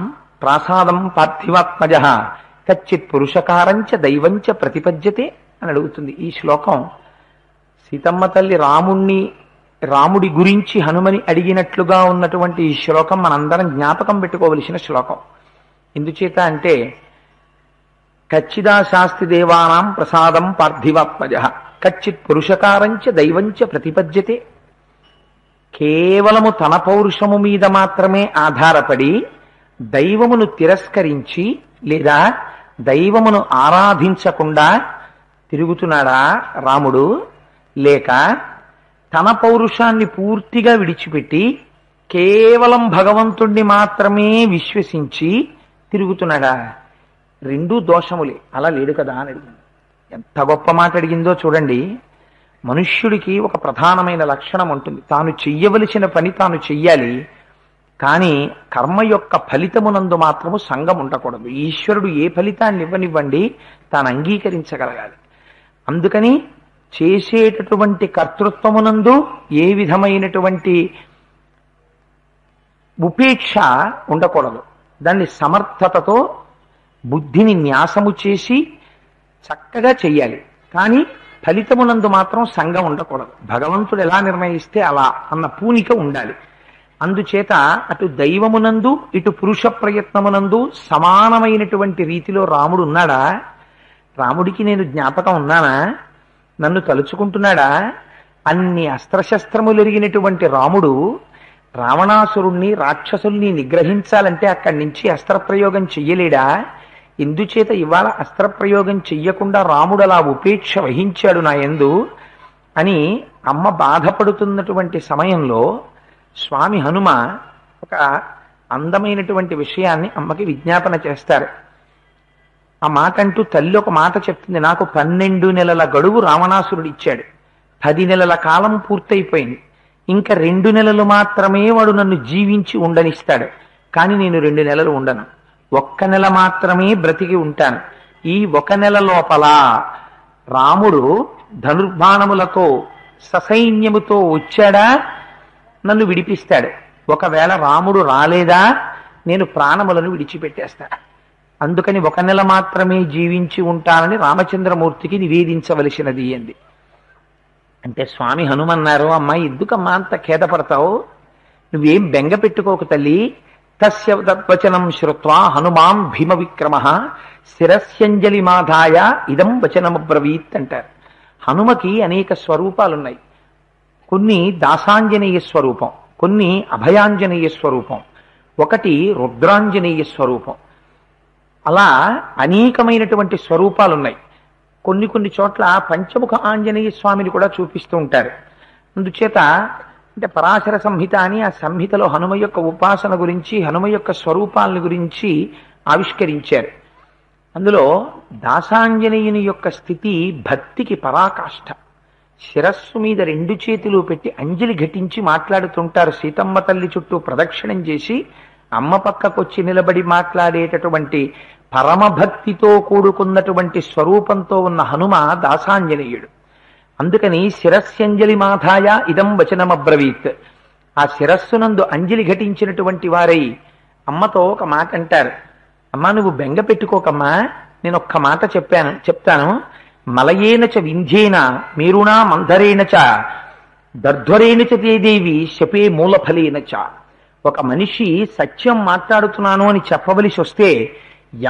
ప్రాసాదం పార్థివాత్మజ కచ్చిత్ పురుషకారంచ దైవంచ ప్రతిపద్యతే అని అడుగుతుంది. ఈ శ్లోకం సీతమ్మ తల్లి రాముడి గురించి హనుమని అడిగినట్లుగా ఉన్నటువంటి ఈ శ్లోకం మనందరం జ్ఞాపకం పెట్టుకోవలసిన శ్లోకం. ఎందుచేత అంటే కచ్చిదాశాస్తి దేవానాం ప్రసాదం పార్థివాత్మజ కచ్చిత్ పురుషకారంచ దైవంచ ప్రతిపద్యతే. కేవలము తన పౌరుషము మీద మాత్రమే ఆధారపడి దైవమును తిరస్కరించి లేదా దైవమును ఆరాధించకుండా తిరుగుతున్నాడా రాముడు? లేక తన పౌరుషాన్ని పూర్తిగా విడిచిపెట్టి కేవలం భగవంతుణ్ణి మాత్రమే విశ్వసించి తిరుగుతున్నాడా? 2 దోషములే. అలా లేడు కదా అని అడిగింది. ఎంత గొప్ప మాట అడిగిందో చూడండి. మనుష్యుడికి ఒక ప్రధానమైన లక్షణం ఉంటుంది. తాను చెయ్యవలసిన పని తాను చెయ్యాలి, కానీ కర్మ యొక్క ఫలితమునందు మాత్రము సంగం ఉండకూడదు. ఈశ్వరుడు ఏ ఫలితాన్ని ఇవ్వనివ్వండి, తాను అంగీకరించగలగాలి. అందుకని చేసేటటువంటి కర్తృత్వమునందు ఏ విధమైనటువంటి ఉపేక్ష ఉండకూడదు. దాన్ని సమర్థతతో బుద్ధిని న్యాసము చేసి చక్కగా చెయ్యాలి, కానీ ఫలితమునందు మాత్రం సంగం ఉండకూడదు. భగవంతుడు ఎలా నిర్ణయిస్తే అలా అన్న పూనిక ఉండాలి. అందుచేత అటు దైవమునందు ఇటు పురుష ప్రయత్నమునందు సమానమైనటువంటి రీతిలో రాముడు ఉన్నాడా? రాముడికి నేను జ్ఞాపకం ఉన్నానా? నన్ను తలుచుకుంటున్నాడా? అన్ని అస్త్రశస్త్రములు ఎరిగినటువంటి రాముడు రావణాసురుణ్ణి రాక్షసుల్ని నిగ్రహించాలంటే అక్కడి నుంచి అస్త్రప్రయోగం చెయ్యలేడా? ఎందుచేత ఇవాళ అస్త్రప్రయోగం చెయ్యకుండా రాముడు అలా ఉపేక్ష వహించాడు నా యందు అని అమ్మ బాధపడుతున్నటువంటి సమయంలో స్వామి హనుమ ఒక అందమైనటువంటి విషయాన్ని అమ్మకి విజ్ఞాపన చేస్తారు. ఆ మాట అంటూ తల్లి ఒక మాట చెప్తుంది, నాకు 12 నెలల గడువు రావణాసురుడు ఇచ్చాడు, 10 నెలల కాలం పూర్తయిపోయింది, ఇంకా 2 నెలలు మాత్రమే వాడు నన్ను జీవించి ఉండనిస్తాడు, కానీ నేను 2 నెలలు ఉండను, 1 నెల మాత్రమే బ్రతికి ఉంటాను. ఈ 1 నెల లోపల రాముడు ధనుర్బాణములతో ససైన్యముతో వచ్చాడా నన్ను విడిపిస్తాడు, ఒకవేళ రాముడు రాలేదా నేను ప్రాణములను విడిచిపెట్టేస్తాను. అందుకని 1 నెల మాత్రమే జీవించి ఉంటానని రామచంద్రమూర్తికి నివేదించవలసినది అంది. అంటే స్వామి హనుమన్నారు, అమ్మాయి ఎందుకమ్మా అంత ఖేదపడతావు, నువ్వేం బెంగ పెట్టుకోకు తల్లి. తస్య తద్వచనం శ్రుత్వా హనుమాన్ భీమ విక్రమ శిరస్యంజలి మాధాయ ఇదం వచనమబ్రవీత్ అంటారు. హనుమకి అనేక స్వరూపాలున్నాయి. కొన్ని దాసాంజనేయ స్వరూపం, కొన్ని అభయాంజనేయ స్వరూపం, ఒకటి రుద్రాంజనేయ స్వరూపం. అలా అనేకమైనటువంటి స్వరూపాలున్నాయి. కొన్ని చోట్ల పంచముఖ ఆంజనేయ స్వామిని కూడా చూపిస్తూ ఉంటారు. అందుచేత అంటే పరాశర సంహిత అని ఆ సంహితలో హనుమ యొక్క ఉపాసన గురించి హనుమ యొక్క స్వరూపాలని గురించి ఆవిష్కరించారు. అందులో దాసాంజనేయుని యొక్క స్థితి భక్తికి పరాకాష్ఠ. శిరస్సు మీద 2 చేతులు పెట్టి అంజలి ఘటించి మాట్లాడుతుంటారు. సీతమ్మ తల్లి చుట్టూ ప్రదక్షిణం చేసి అమ్మ పక్కకొచ్చి నిలబడి మాట్లాడేటటువంటి పరమభక్తితో కూడుకున్నటువంటి స్వరూపంతో ఉన్న హనుమ దాసాంజనేయుడు. అందుకని శిరస్యంజలి మాధాయ ఇదం వచనమబ్రవీత్. ఆ శిరస్సునందు అంజలి ఘటించినటువంటి వారై అమ్మతో ఒక మాట అంటారు, అమ్మా నువ్వు బెంగ పెట్టుకోకమ్మా, నేను ఒక్క మాట చెప్తాను. మలయేన చ వింధ్యేన మేరుణా మందరేణ చ దర్ధ్వరేణ చ దేవి శపే మూలఫలేన చ. ఒక మనిషి సత్యం మాట్లాడుతున్నాను అని చెప్పవలసి వస్తే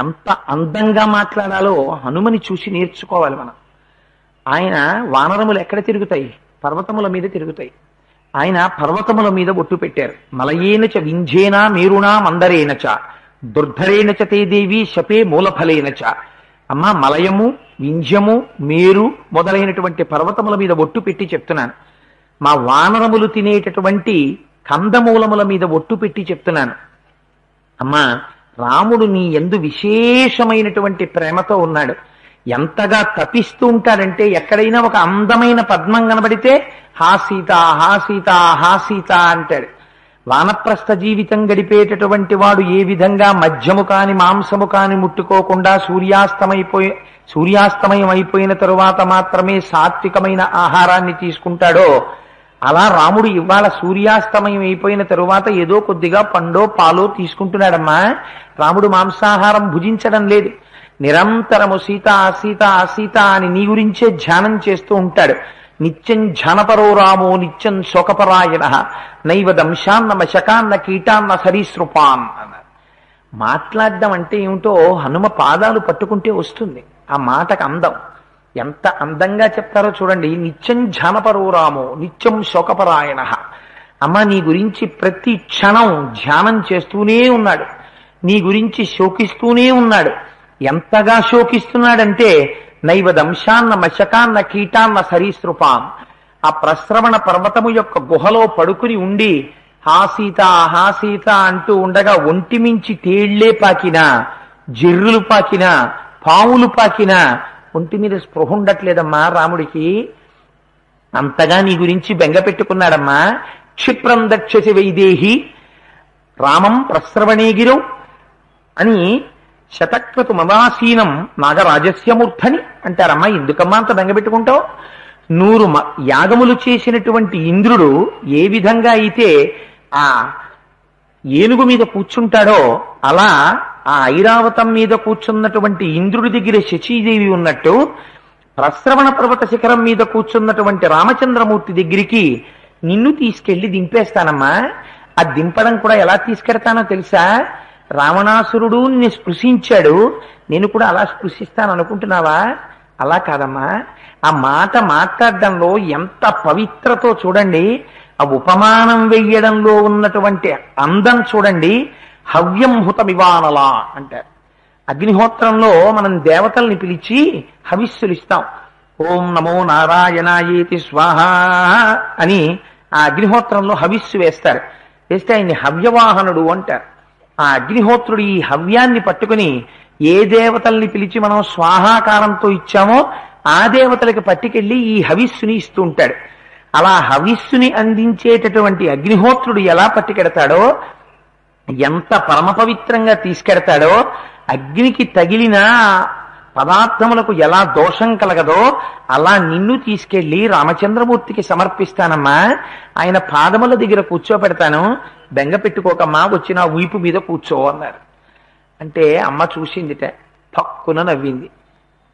ఎంత అందంగా మాట్లాడాలో హనుమని చూసి నేర్చుకోవాలి మనం. ఆయన వానరములు ఎక్కడ తిరుగుతాయి? పర్వతముల మీద తిరుగుతాయి. ఆయన పర్వతముల మీద ఒట్టు పెట్టారు. మలయేన చ వింధ్యేన మేరుణా మందరేణ చ దుర్ధరేణ చ తే దేవి శపే మూలఫలేన చ. అమ్మ మలయము, వింధ్యము, మేరు మొదలైనటువంటి పర్వతముల మీద ఒట్టు పెట్టి చెప్తున్నాను. మా వానరములు తినేటటువంటి కందమూలముల మీద ఒట్టు పెట్టి చెప్తున్నాను. అమ్మా రాముడు నీ యందు విశేషమైనటువంటి ప్రేమతో ఉన్నాడు. ఎంతగా తపిస్తూ ఉంటాడంటే ఎక్కడైనా ఒక అందమైన పద్మం కనబడితే హా సీత, హా సీత, హా సీత అంటాడు. వానప్రస్థ జీవితం గడిపేటటువంటి వాడు ఏ విధంగా మద్యము కాని మాంసము కాని ముట్టుకోకుండా సూర్యాస్తమయం అయిపోయిన తరువాత మాత్రమే సాత్వికమైన ఆహారాన్ని తీసుకుంటాడో అలా రాముడు ఇవాళ సూర్యాస్తమయం అయిపోయిన తరువాత ఏదో కొద్దిగా పండో పాలో తీసుకుంటున్నాడమ్మా. రాముడు మాంసాహారం భుజించడం లేదు. నిరంతరము సీత సీత సీత అని నీ గురించే ధ్యానం చేస్తూ ఉంటాడు. నిత్యం ధ్యానపరో రామో నిత్యం శోకపరాయణ నైవ దంశాన్న మశకాన్న కీటాన్న సరీసృపాన్ అన్నారు. మాట్లాడడం అంటే ఏమిటో హనుమ పాదాలు పట్టుకుంటే వస్తుంది ఆ మాటకు అందం. ఎంత అందంగా చెప్తారో చూడండి. నిత్యం ధ్యానపరో రామో నిత్యం శోకపరాయణ. అమ్మ నీ గురించి ప్రతి క్షణం ధ్యానం చేస్తూనే ఉన్నాడు, నీ గురించి శోకిస్తూనే ఉన్నాడు. ఎంతగా శోకిస్తున్నాడంటే నైవ దంశాన్న మశకాన్న కీటాన్న సరీసృపాన్. ఆ ప్రస్రవణ పర్వతము యొక్క గుహలో పడుకుని ఉండి హాసీత హాసీత అంటూ ఉండగా ఒంటిమించి తేళ్లే పాకినా, జెర్రులు పాకినా, పాములు పాకినా ఒంటి మీద స్పృహ ఉండట్లేదమ్మా రాముడికి, అంతగా నీ గురించి బెంగ పెట్టుకున్నాడమ్మా. క్షిప్రం దక్షసి వైదేహి రామం ప్రస్రవణేగిరౌ అని శతక్రతు మవాసీనం నాగరాజస్యమూర్ధని అంటారమ్మా. ఎందుకమ్మా అంత బెంగ పెట్టుకుంటావు? 100 యాగములు చేసినటువంటి ఇంద్రుడు ఏ విధంగా అయితే ఆ ఏనుగు మీద కూర్చుంటాడో అలా ఆ ఐరావతం మీద కూర్చున్నటువంటి ఇంద్రుడి దగ్గర శచీదేవి ఉన్నట్టు ప్రస్రవణ పర్వత శిఖరం మీద కూర్చున్నటువంటి రామచంద్రమూర్తి దగ్గరికి నిన్ను తీసుకెళ్లి దింపేస్తానమ్మా. ఆ దింపడం కూడా ఎలా తీసుకెడతానో తెలుసా? రావణాసురుడు నిన్ను స్పృశించాడు, నేను కూడా అలా స్పృశిస్తాను అనుకుంటున్నావా? అలా కాదమ్మా. ఆ మాట మాట్లాడడంలో ఎంత పవిత్రతో చూడండి, ఆ ఉపమానం వెయ్యడంలో ఉన్నటువంటి అందం చూడండి. హవ్యం హుతమివానలా అంటారు. అగ్నిహోత్రంలో మనం దేవతల్ని పిలిచి హవిస్సులు ఇస్తాం. ఓం నమో నారాయణాయేతి స్వాహ అని ఆ అగ్నిహోత్రంలో హవిస్సు వేస్తారు. వేస్తే ఆయన్ని హవ్యవాహనుడు అంటారు. ఆ అగ్నిహోత్రుడు ఈ హవ్యాన్ని పట్టుకుని ఏ దేవతల్ని పిలిచి మనం స్వాహాకారంతో ఇచ్చామో ఆ దేవతలకి పట్టుకెళ్ళి ఈ హవిస్సుని ఇస్తూ ఉంటాడు. అలా హవిస్సుని అందించేటటువంటి అగ్నిహోత్రుడు ఎలా పట్టుకెడతాడో, ఎంత పరమ పవిత్రంగా తీసుకెడతాడో, అగ్నికి తగిలిన పదార్థములకు ఎలా దోషం కలగదో అలా నిన్ను తీసుకెళ్లి రామచంద్రమూర్తికి సమర్పిస్తానమ్మా. ఆయన పాదముల దగ్గర కూర్చోపెడతాను, బెంగ పెట్టుకోకమ్మా, వచ్చిన వీపు మీద కూర్చో అన్నారు. అంటే అమ్మ చూసిందిట, పక్కున నవ్వింది.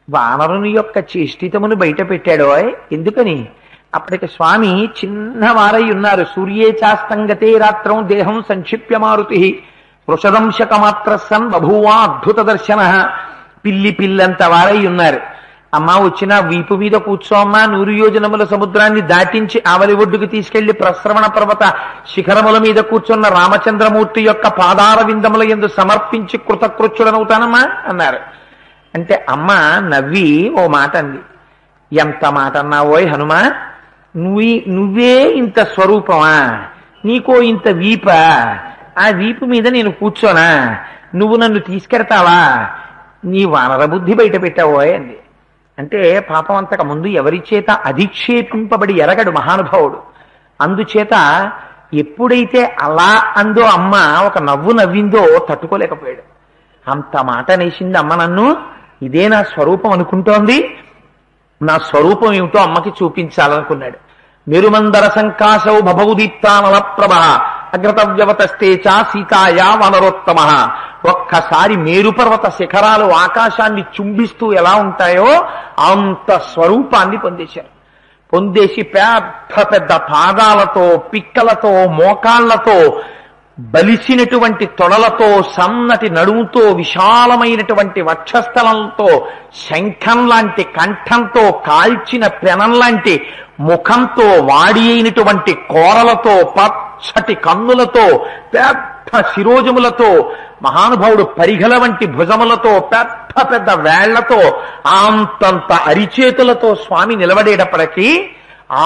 వానరుని యొక్క చేష్టితమును బయట పెట్టాడో. ఎందుకని? అప్పటికి స్వామి చిన్నవారై ఉన్నారు. సూర్యే చాస్తంగతే రాత్రం దేహం సంక్షిప్య మారుతి వృషదంశకమాత్ర సన్ బభూవా అద్భుత దర్శన. పిల్లంత వారై ఉన్నారు. అమ్మ వచ్చిన వీపు మీద కూర్చోమ్మా, 100 యోజనముల సముద్రాన్ని దాటించి ఆవలి ఒడ్డుకు తీసుకెళ్లి ప్రస్రవణ పర్వత శిఖరముల మీద కూర్చున్న రామచంద్రమూర్తి యొక్క పాదార విందముల యందు సమర్పించి కృతకృత్యుడనవుతానమ్మా అన్నారు. అంటే అమ్మ నవ్వి ఓ మాట అంది. ఎంత మాట అన్నావోయ్ హనుమా, నువ్వే ఇంత స్వరూపమా, నీకో ఇంత వీప, ఆ వీపు మీద నేను కూర్చోనా, నువ్వు నన్ను తీసుకెడతావా, నీ వానర బుద్ధి బయట పెట్టావోయ్ అంది. అంటే పాపం అంతకు ముందు ఎవరి చేత అధిక్షేపింపబడి ఎరగడు మహానుభావుడు. అందుచేత ఎప్పుడైతే అలా అందో అమ్మ ఒక నవ్వు నవ్విందో తట్టుకోలేకపోయాడు. అంత మాట నేసింది అమ్మ నన్ను, ఇదే నా స్వరూపం అనుకుంటోంది, నా స్వరూపం ఏమిటో అమ్మకి చూపించాలనుకున్నాడు. మెరుమందర సంకాశౌ భభౌదీప్తానల ప్రభ అగ్రతవ్యవతస్తే చా సీతాయా వనరోత్తమ. ఒక్కసారి మేరుపర్వత శిఖరాలు ఆకాశాన్ని చుంబిస్తూ ఎలా ఉంటాయో అంత స్వరూపాన్ని పొందేశారు. పొందేసి పెద్ద పెద్ద పాదాలతో, పిక్కలతో, మోకాళ్లతో, బలిసినటువంటి తొడలతో, సన్నటి నడుముతో, విశాలమైనటువంటి వక్షస్థలంతో, శంఖం లాంటి కంఠంతో, కాల్చిన పెనం లాంటి ముఖంతో, వాడి అయినటువంటి కోరలతో, పచ్చటి కన్నులతో, పెద్ద శిరోజములతో, మహానుభావుడు పరిఘల వంటి భుజములతో, పెద్ద పెద్ద వేళ్లతో, అంతంత అరిచేతులతో స్వామి నిలబడేటప్పటికీ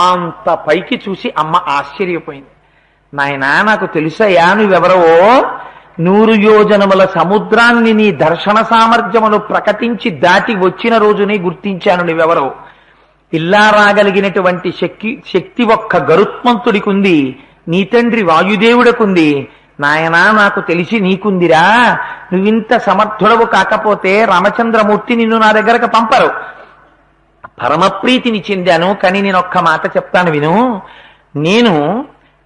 అంత పైకి చూసి అమ్మ ఆశ్చర్యపోయింది. నాయనా నాకు తెలుసయ్యా నువ్వెవరవో, 100 యోజనముల సముద్రాన్ని నీ దర్శన సామర్థ్యమును ప్రకటించి దాటి వచ్చిన రోజునే గుర్తించాను నువ్వెవరో. ఇలా రాగలిగినటువంటి శక్తి ఒక్క గరుత్మంతుడికి ఉంది, నీ తండ్రి వాయుదేవుడికుంది. నాయనా నాకు తెలిసి నీకుందిరా, నువ్వింత సమర్థుడవు కాకపోతే రామచంద్రమూర్తి నిన్ను నా దగ్గరకు పంపరు. పరమప్రీతిని చెందాను, కానీ నేను ఒక్క మాట చెప్తాను విను. నేను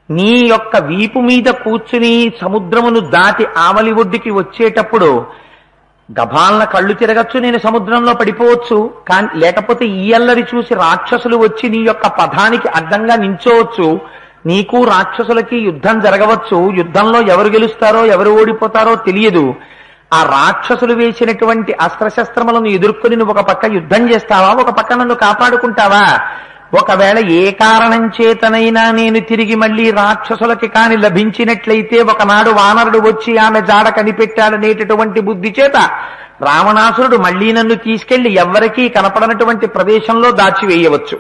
నీ యొక్క వీపు మీద కూర్చుని సముద్రమును దాటి ఆవలి ఒడ్డుకి వచ్చేటప్పుడు గభాలన కళ్ళు తిరగచ్చు, నేను సముద్రంలో పడిపోవచ్చు. కానీ లేకపోతే ఈ అల్లరి చూసి రాక్షసులు వచ్చి నీ యొక్క పథానికి అడ్డంగా నించోవచ్చు. నీకు రాక్షసులకి యుద్ధం జరగవచ్చు. యుద్ధంలో ఎవరు గెలుస్తారో ఎవరు ఓడిపోతారో తెలియదు. ఆ రాక్షసులు వేసినటువంటి అస్త్రశస్త్రములను ఎదుర్కొని నువ్వు ఒక పక్క యుద్ధం చేస్తావా, ఒక పక్క నన్ను కాపాడుకుంటావా? ఒకవేళ ఏ కారణం చేతనైనా నేను తిరిగి మళ్ళీ రాక్షసులకి కాని లభించినట్లయితే ఒకనాడు వానరుడు వచ్చి ఆమె జాడ కనిపెట్టాడనేటటువంటి బుద్ధి చేత రావణాసురుడు మళ్ళీ నన్ను తీసుకెళ్లి ఎవ్వరికీ కనపడనటువంటి ప్రదేశంలో దాచివేయవచ్చు.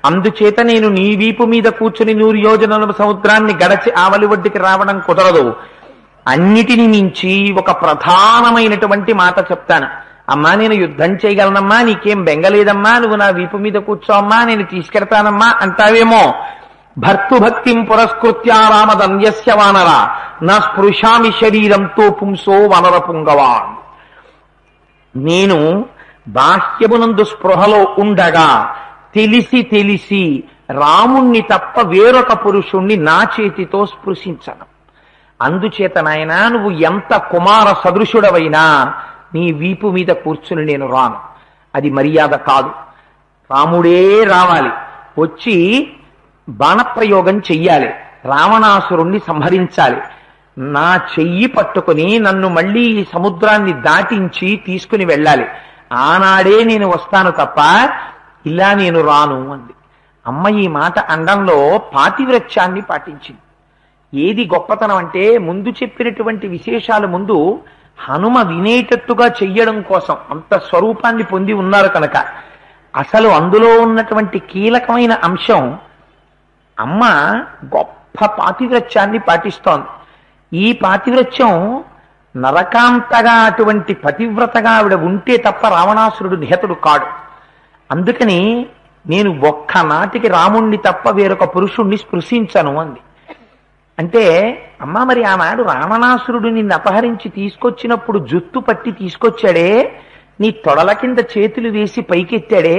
అందుచేత నేను నీ వీపు మీద కూర్చుని 100 యోజనల సముద్రాన్ని గడచి ఆవలి ఒడ్డుకి రావడం కుదరదు. అన్నిటిని మించి ఒక ప్రధానమైనటువంటి మాట చెప్తాను. అమ్మా నేను యుద్ధం చేయగలనమ్మా, నీకేం బెంగలేదమ్మా, నువ్వు నా వీపు మీద కూర్చోమ్మా, నేను తీసుకెడతానమ్మా అంటావేమో. భర్తృభక్తిం పురస్కృత్య రామదన్యస్య వానర నా స్పృశామి శరీరంతో పుంసో వనర పుంగవాన్. నేను బాహ్యమునందు స్పృహలో ఉండగా తెలిసి రాముణ్ణి తప్ప వేరొక పురుషుణ్ణి నా చేతితో స్పృశించను. అందుచేత నాయన నువ్వు ఎంత కుమార సదృశుడవైనా నీ వీపు మీద కూర్చుని నేను రాను. అది మర్యాద కాదు. రాముడే రావాలి, వచ్చి బాణప్రయోగం చెయ్యాలి, రావణాసురుణ్ణి సంహరించాలి. నా చెయ్యి పట్టుకుని నన్ను మళ్ళీ ఈ సముద్రాన్ని దాటించి తీసుకుని వెళ్ళాలి. ఆనాడే నేను వస్తాను తప్ప ఇలా నేను రాను అంది. అమ్మ ఈ మాట అండంలో పాతివ్రత్యాన్ని పాటించింది. ఏది గొప్పతనం అంటే ముందు చెప్పినటువంటి విశేషాలు ముందు హనుమ వినేటట్టుగా చెయ్యడం కోసం అంత స్వరూపాన్ని పొంది ఉన్నారు కనుక అసలు అందులో ఉన్నటువంటి కీలకమైన అంశం అమ్మ గొప్ప పాతివ్రత్యాన్ని పాటిస్తోంది. ఈ పాతివ్రత్యం నరకాంతగా అటువంటి పతివ్రతగా ఆవిడ ఉంటే తప్ప రావణాసురుడు నిహతుడు కాడు. అందుకని నేను ఒక్కనాటికి రాముణ్ణి తప్ప వేరొక పురుషుణ్ణి స్పృశించను అంది. అంటే అమ్మా మరి ఆనాడు రావణాసురుడు నిన్ను అపహరించి తీసుకొచ్చినప్పుడు జుత్తు పట్టి తీసుకొచ్చాడే, నీ తొడల కింద చేతులు వేసి పైకెత్తాడే,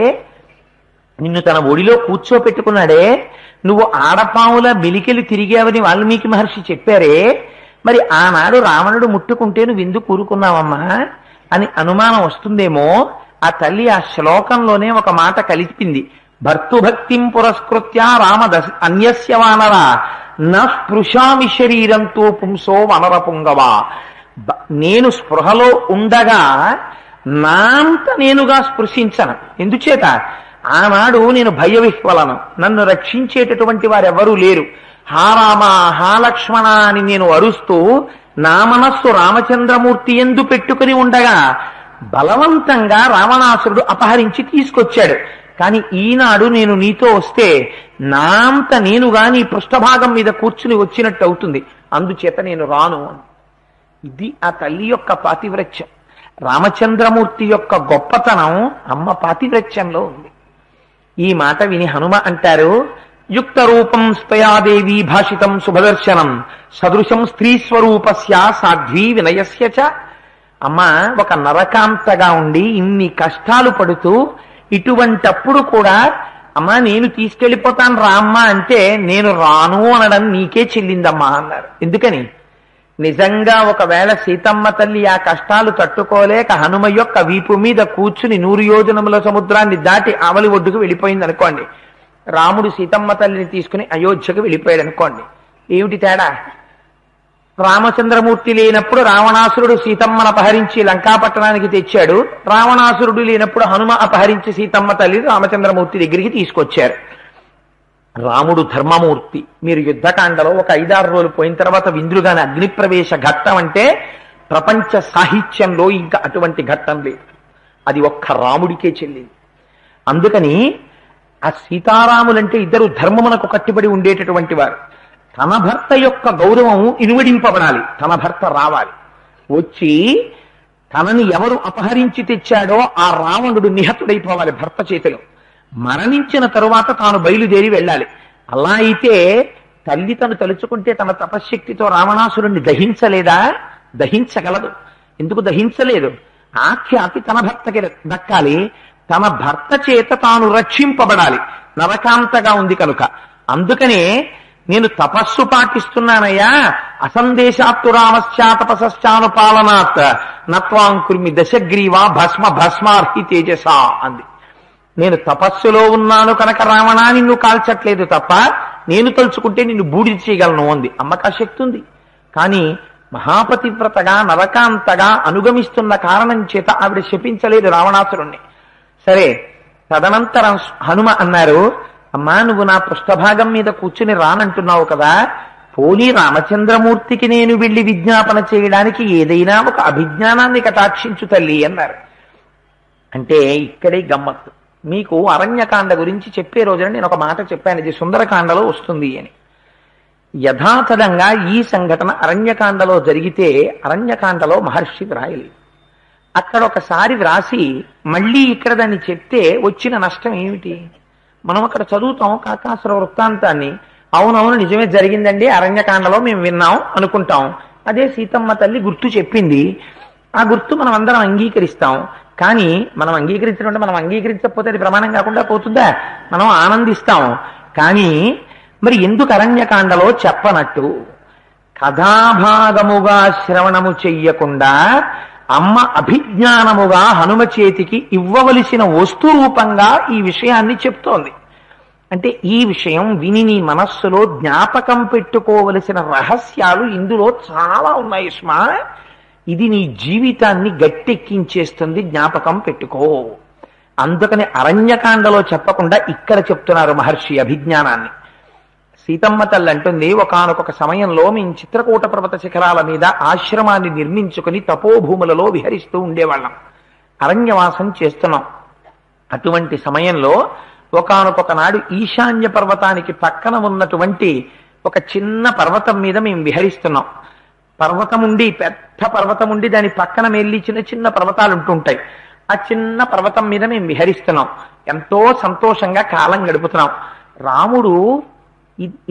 నిన్ను తన ఒడిలో కూర్చోపెట్టుకున్నాడే, నువ్వు ఆడపాముల మెలికెలు తిరిగావని వాల్మీకి మహర్షి చెప్పారే, మరి ఆనాడు రావణుడు ముట్టుకుంటే నువ్వు ఎందుకు కూరుకున్నావమ్మా అని అనుమానం వస్తుందేమో. ఆ తల్లి ఆ శ్లోకంలోనే ఒక మాట కలిపింది. భర్తృభక్తిం పురస్కృత్య అన్యస్య వానర నా స్పృశామి శరీరంతో పుంసో వనర పుంగవా. నేను స్పృహలో ఉండగా నాంత నేనుగా స్పృశించను. ఎందుచేత ఆనాడు నేను భయవిహ్వలను, నన్ను రక్షించేటటువంటి వారెవరూ లేరు. హా రామ హా లక్ష్మణ అని నేను అరుస్తూ నా మనస్సు రామచంద్రమూర్తి యందు పెట్టుకుని ఉండగా బలవంతంగా రావణాసురుడు అపహరించి తీసుకొచ్చాడు. కానీ ఈనాడు నేను నీతో వస్తే నాంత నేనుగా నీ పృష్ఠభాగం మీద కూర్చుని వచ్చినట్టు అవుతుంది. అందుచేత నేను రాను అని. ఇది ఆ తల్లి యొక్క పాతివ్రత్యం. రామచంద్రమూర్తి యొక్క గొప్పతనం అమ్మ పాతివ్రత్యంలో ఉంది. ఈ మాట విని హనుమ అంటారు, యుక్త రూపం స్తయాదేవి భాషితం శుభదర్శనం సదృశం స్త్రీ స్వరూపస్య సాధ్వీ వినయస్య చ. అమ్మ ఒక నరకాంతగా ఉండి ఇన్ని కష్టాలు పడుతూ ఇటువంటప్పుడు కూడా అమ్మా నేను తీసుకెళ్ళిపోతాను రామ్మ అంటే నేను రాను అనడం నీకే చెల్లిందమ్మా అన్నారు. ఎందుకని? నిజంగా ఒకవేళ సీతమ్మ తల్లి ఆ కష్టాలు తట్టుకోలేక హనుమ యొక్క వీపు మీద కూర్చుని 100 యోజనముల సముద్రాన్ని దాటి ఆవలి ఒడ్డుకు వెళ్ళిపోయింది అనుకోండి, రాముడు సీతమ్మ తల్లిని తీసుకుని అయోధ్యకు వెళ్ళిపోయాడు అనుకోండి, ఏమిటి తేడా? రామచంద్రమూర్తి లేనప్పుడు రావణాసురుడు సీతమ్మను అపహరించి లంకాపట్టణానికి తెచ్చాడు, రావణాసురుడు లేనప్పుడు హనుమ అపహరించి సీతమ్మ తల్లి రామచంద్రమూర్తి దగ్గరికి తీసుకొచ్చారు. రాముడు ధర్మమూర్తి. మీరు యుద్ధకాండలో ఒక 5-6 రోజులు పోయిన తర్వాత విందులుగానే అగ్నిప్రవేశ ఘట్టం అంటే ప్రపంచ సాహిత్యంలో ఇంకా అటువంటి ఘట్టం లేదు. అది ఒక్క రాముడికే చెల్లింది. అందుకని ఆ సీతారాములంటే ఇద్దరు ధర్మమునకు కట్టుబడి ఉండేటటువంటి వారు. తన భర్త యొక్క గౌరవం ఇనువడింపబడాలి. తన భర్త రావాలి, వచ్చి తనని ఎవరు అపహరించి తెచ్చాడో ఆ రావణుడు నిహతుడైపోవాలి భర్త చేతిలో. మరణించిన తరువాత తాను బయలుదేరి వెళ్ళాలి. అలా అయితే తల్లి తను తలుచుకుంటే తన తపశ్శక్తితో రావణాసురుణ్ణి దహించలేదా? దహించగలదు. ఎందుకు దహించలేదు? ఆ ఖ్యాతి తన భర్తకి దక్కాలి. తన భర్త చేత తాను రక్షింపబడాలి. నరకాంతగా ఉంది కనుక. అందుకనే నేను తపస్సు పాటిస్తున్నానయ్యా, అసందేశాత్తు రామశ్చా తపశ్చానుపాలనాత్ నత్వాంకుర్మి దశగ్రీవా భస్మ భస్మార్హి తేజసా అంది. నేను తపస్సులో ఉన్నాను కనుక రావణా నిన్ను కాల్చట్లేదు తప్ప నేను తలుచుకుంటే నిన్ను బూడిద చేయగలను అంది. అమ్మకు ఆ శక్తి ఉంది. కానీ మహాపతివ్రతగా నరకాంతగా అనుగమిస్తున్న కారణం చేత ఆవిడ శపించలేదు రావణాసురుణ్ణి. సరే, తదనంతరం హనుమ అన్నారు, అమ్మా నువ్వు నా పృష్ఠభాగం మీద కూర్చుని రానంటున్నావు కదా, పోనీ రామచంద్రమూర్తికి నేను వెళ్ళి విజ్ఞాపన చేయడానికి ఏదైనా ఒక అభిజ్ఞానాన్ని కటాక్షించు తల్లి అన్నారు. అంటే ఇక్కడే గమ్మత్తు. మీకు అరణ్యకాండ గురించి చెప్పే రోజున నేను ఒక మాట చెప్పాను, ఇది సుందరకాండలో వస్తుంది అని. యథాతథంగా ఈ సంఘటన అరణ్యకాండలో జరిగితే అరణ్యకాండలో మహర్షి వ్రాయలేదు. అక్కడ ఒకసారి వ్రాసి మళ్ళీ ఇక్కడ దాన్ని చెప్తే వచ్చిన నష్టం ఏమిటి? మనం అక్కడ చదువుతాం కాకాసుర వృత్తాంతాన్ని, అవునవును నిజమే జరిగిందండి అరణ్యకాండలో మేము విన్నాం అనుకుంటాం. అదే సీతమ్మ తల్లి గుర్తు చెప్పింది, ఆ గుర్తు మనం అందరం అంగీకరిస్తాం. కానీ మనం అంగీకరించడం అంటే మనం అంగీకరించకపోతే అది ప్రమాణం కాకుండా పోతుందా? మనం ఆనందిస్తాం. కానీ మరి ఎందుకు అరణ్యకాండలో చెప్పనట్టు? కథాభాగముగా శ్రవణము చెయ్యకుండా అమ్మ అభిజ్ఞానముగా హనుమ చేతికి ఇవ్వవలసిన వస్తు రూపంగా ఈ విషయాన్ని చెప్తోంది. అంటే ఈ విషయం విని నీ మనస్సులో జ్ఞాపకం పెట్టుకోవలసిన రహస్యాలు ఇందులో చాలా ఉన్నాయి సుమా. ఇది నీ జీవితాన్ని గట్టెక్కించేస్తుంది, జ్ఞాపకం పెట్టుకో. అందుకని అరణ్యకాండలో చెప్పకుండా ఇక్కడ చెప్తున్నారు మహర్షి అభిజ్ఞానాన్ని. సీతమ్మ తల్లి అంటుంది, ఒకానొక సమయంలో మేము చిత్రకూట పర్వత శిఖరాల మీద ఆశ్రమాన్ని నిర్మించుకుని తపోభూములలో విహరిస్తూ ఉండేవాళ్ళం, అరణ్యవాసం చేస్తున్నాం. అటువంటి సమయంలో ఒకానొక నాడు ఈశాన్య పర్వతానికి పక్కన ఉన్నటువంటి ఒక చిన్న పర్వతం మీద మేము విహరిస్తున్నాం. పర్వతం ఉండి, పెద్ద పర్వతం ఉండి దాని పక్కన మెల్లి చిన్న చిన్న పర్వతాలు ఉంటుంటాయి. ఆ చిన్న పర్వతం మీద మేము విహరిస్తున్నాం, ఎంతో సంతోషంగా కాలం గడుపుతున్నాం. రాముడు,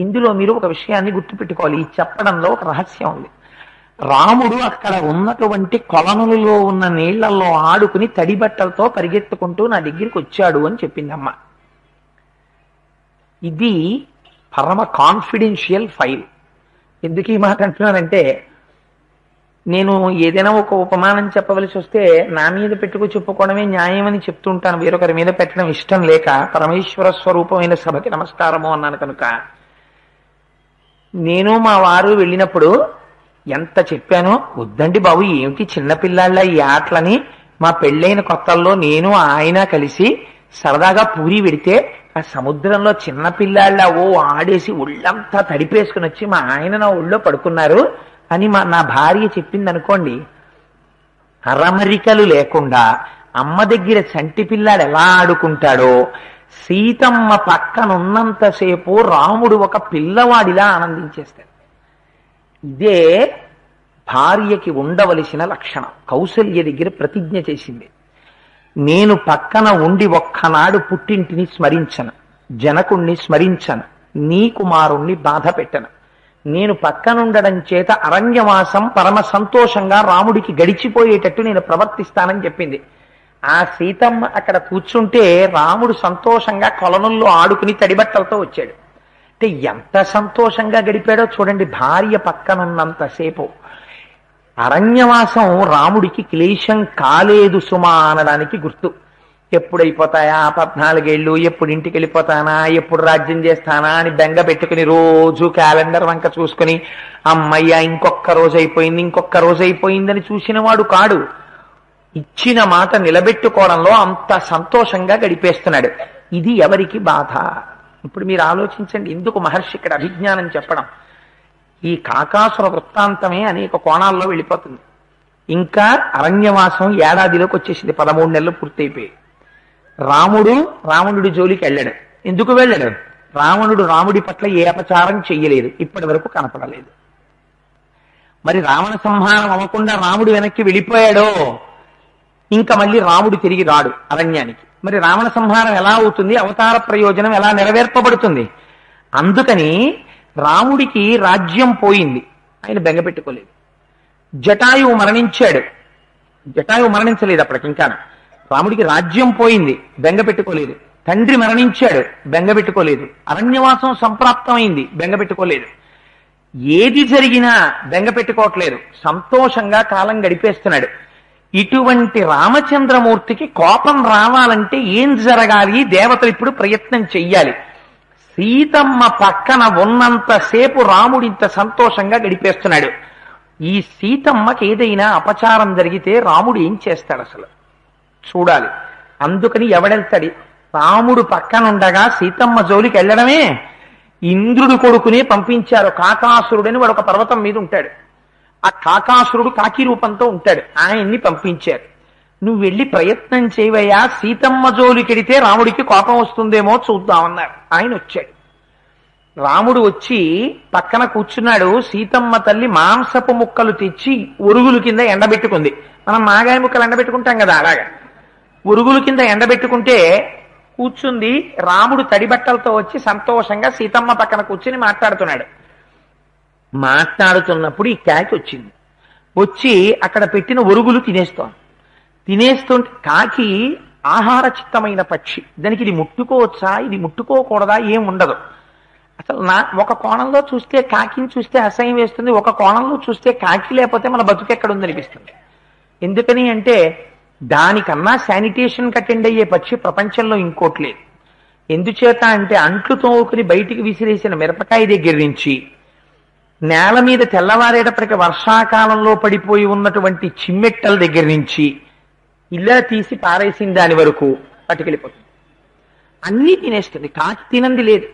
ఇందులో మీరు ఒక విషయాన్ని గుర్తుపెట్టుకోవాలి, ఈ చెప్పడంలో ఒక రహస్యం ఉంది. రాముడు అక్కడ ఉన్నటువంటి కొలనులలో ఉన్న నీళ్లలో ఆడుకుని తడి బట్టలతో పరిగెత్తుకుంటూ నా దగ్గరికి వచ్చాడు అని చెప్పింది అమ్మ. ఇది పరమ కాన్ఫిడెన్షియల్ ఫైల్. ఎందుకు ఈ మాట అంటున్నానంటే, నేను ఏదైనా ఒక ఉపమానం చెప్పవలసి వస్తే నా మీద పెట్టుకు చెప్పుకోవడమే న్యాయమని చెప్తుంటాను, వేరొకరి మీద పెట్టడం ఇష్టం లేక. పరమేశ్వర స్వరూపమైన సభకి నమస్కారము అన్నాను కనుక. నేను మా వారు వెళ్ళినప్పుడు ఎంత చెప్పానో, వద్దండి బాబు ఏమిటి చిన్నపిల్లాళ్ళ ఈ ఆటలని. మా పెళ్ళైన కొత్తల్లో నేను ఆయన కలిసి సరదాగా పూరి పెడితే ఆ సముద్రంలో చిన్నపిల్లాళ్ళ ఓ ఆడేసి ఒళ్ళంతా తడిపేసుకుని వచ్చి మా ఆయన నా ఒళ్ళో పడుకున్నారు అని నా భార్య చెప్పింది అనుకోండి. అరమరికలు లేకుండా అమ్మ దగ్గర చంటి పిల్లాడు ఎలా ఆడుకుంటాడో, సీతమ్మ పక్కనున్నంతసేపు రాముడు ఒక పిల్లవాడిలా ఆనందించేస్తాడు. ఇదే భార్యకి ఉండవలసిన లక్షణం. కౌసల్య దగ్గర ప్రతిజ్ఞ చేసింది, నేను పక్కన ఉండి ఒక్కనాడు పుట్టింటిని స్మరించను, జనకుణ్ణి స్మరించను, నీ కుమారుణ్ణి బాధ పెట్టను. నేను పక్కనుండడం చేత అరణ్యవాసం పరమ సంతోషంగా రాముడికి గడిచిపోయేటట్టు నేను ప్రవర్తిస్తానని చెప్పింది. ఆ సీతమ్మ అక్కడ కూర్చుంటే రాముడు సంతోషంగా కొలనుల్లో ఆడుకుని తడిబట్టలతో వచ్చాడు. అంటే ఎంత సంతోషంగా గడిపాడో చూడండి భార్య పక్కనున్నంతసేపు. అరణ్యవాసం రాముడికి క్లేశం కాలేదు సుమా అనడానికి గుర్తు. ఎప్పుడైపోతాయా 14 ఏళ్ళు, ఎప్పుడు ఇంటికి వెళ్ళిపోతానా, ఎప్పుడు రాజ్యం చేస్తానా అని బెంగ పెట్టుకుని రోజు క్యాలెండర్ వంక చూసుకుని అమ్మయ్య ఇంకొక రోజు అయిపోయింది, ఇంకొక రోజు అయిపోయిందని చూసిన వాడు కాడు. ఇచ్చిన మాట నిలబెట్టుకోవడంలో అంత సంతోషంగా గడిపేస్తున్నాడు. ఇది ఎవరికి బాధ? ఇప్పుడు మీరు ఆలోచించండి, ఎందుకు మహర్షి ఇక్కడ అభిజ్ఞానం చెప్పడం. ఈ కాకాసుర వృత్తాంతమే అనేక కోణాల్లో వెళ్ళిపోతుంది. ఇంకా అరణ్యవాసం ఏడాదిలోకి వచ్చేసింది, 13 నెలలు పూర్తయిపోయి. రావణుడి జోలికి వెళ్ళాడు. ఎందుకు వెళ్ళాడు? రావణుడు రాముడి పట్ల ఏ అపచారం చెయ్యలేదు, ఇప్పటి వరకు కనపడలేదు. మరి రావణ సంహారం అవ్వకుండా రాముడు వెనక్కి వెళ్ళిపోయాడో ఇంకా మళ్ళీ రాముడు తిరిగి రాడు అరణ్యానికి. మరి రావణ సంహారం ఎలా అవుతుంది? అవతార ప్రయోజనం ఎలా నెరవేర్పబడుతుంది? అందుకని రాముడికి రాజ్యం పోయింది, ఆయన బెంగ పెట్టుకోలేదు. జటాయువు మరణించాడు, జటాయువు మరణించలేదు అప్పటికి. ఇంకా రాముడికి రాజ్యం పోయింది, బెంగ పెట్టుకోలేదు. తండ్రి మరణించాడు, బెంగ పెట్టుకోలేదు. అరణ్యవాసం సంప్రాప్తమైంది, బెంగ పెట్టుకోలేదు. ఏది జరిగినా బెంగ పెట్టుకోవట్లేదు, సంతోషంగా కాలం గడిపేస్తున్నాడు. ఇటువంటి రామచంద్రమూర్తికి కోపం రావాలంటే ఏం జరగాలి? దేవతలు ఇప్పుడు ప్రయత్నం చెయ్యాలి. సీతమ్మ పక్కన ఉన్నంతసేపు రాముడు ఇంత సంతోషంగా గడిపేస్తున్నాడు. ఈ సీతమ్మకి ఏదైనా అపచారం జరిగితే రాముడు ఏం చేస్తాడు అసలు చూడాలి. అందుకని ఎవడెళ్తాడు? రాముడు పక్కనుండగా సీతమ్మ జోలికి వెళ్ళడమే. ఇంద్రుడు కొడుకునే పంపించారు, కాకాసురుడని వాడు ఒక పర్వతం మీద ఉంటాడు. ఆ కాకాసురుడు కాకి రూపంతో ఉంటాడు, ఆయన్ని పంపించారు. నువ్వు వెళ్ళి ప్రయత్నం చేయవయ్యా, సీతమ్మ జోలికెడితే రాముడికి కోపం వస్తుందేమో చూద్దామన్నారు. ఆయన వచ్చాడు. రాముడు వచ్చి పక్కన కూర్చున్నాడు. సీతమ్మ తల్లి మాంసపు ముక్కలు తెచ్చి ఒరుగుల కింద ఎండబెట్టుకుంది. మనం మాగాయ ముక్కలు ఎండబెట్టుకుంటాం కదా, అలాగా ఒరుగుల కింద ఎండబెట్టుకుంటే కూర్చుంది. రాముడు తడి బట్టలతో వచ్చి సంతోషంగా సీతమ్మ పక్కన కూర్చుని మాట్లాడుతున్నాడు. మాట్లాడుతున్నప్పుడు ఈ కాకి వచ్చింది. వచ్చి అక్కడ పెట్టిన ఒరుగులు తినేస్తుంటే కాకి ఆహార చిత్తమైన పక్షి. దానికి ఇది ముట్టుకోవచ్చా, ఇది ముట్టుకోకూడదా ఏం ఉండదు. అసలు ఒక కోణంలో చూస్తే కాకిని చూస్తే అసహ్యం వేస్తుంది, ఒక కోణంలో చూస్తే కాకి లేకపోతే మన బతుకెక్కడ ఉందనిపిస్తుంది. ఎందుకని అంటే దానికన్నా శానిటేషన్ అటెండ్ అయ్యే పక్షి ప్రపంచంలో ఇంకోటి లేదు. ఎందుచేత అంటే అంట్లు తోముకుని బయటికి విసిరేసిన మిరపకాయ దగ్గర నుంచి నేల మీద తెల్లవారేటప్పటికి వర్షాకాలంలో పడిపోయి ఉన్నటువంటి చిమ్మెట్టల దగ్గర నుంచి ఇలా తీసి పారేసిన దాని వరకు పట్టుకెళ్ళిపోతుంది. అన్నీ తినేస్తుంది. కాకి తినంది లేదు.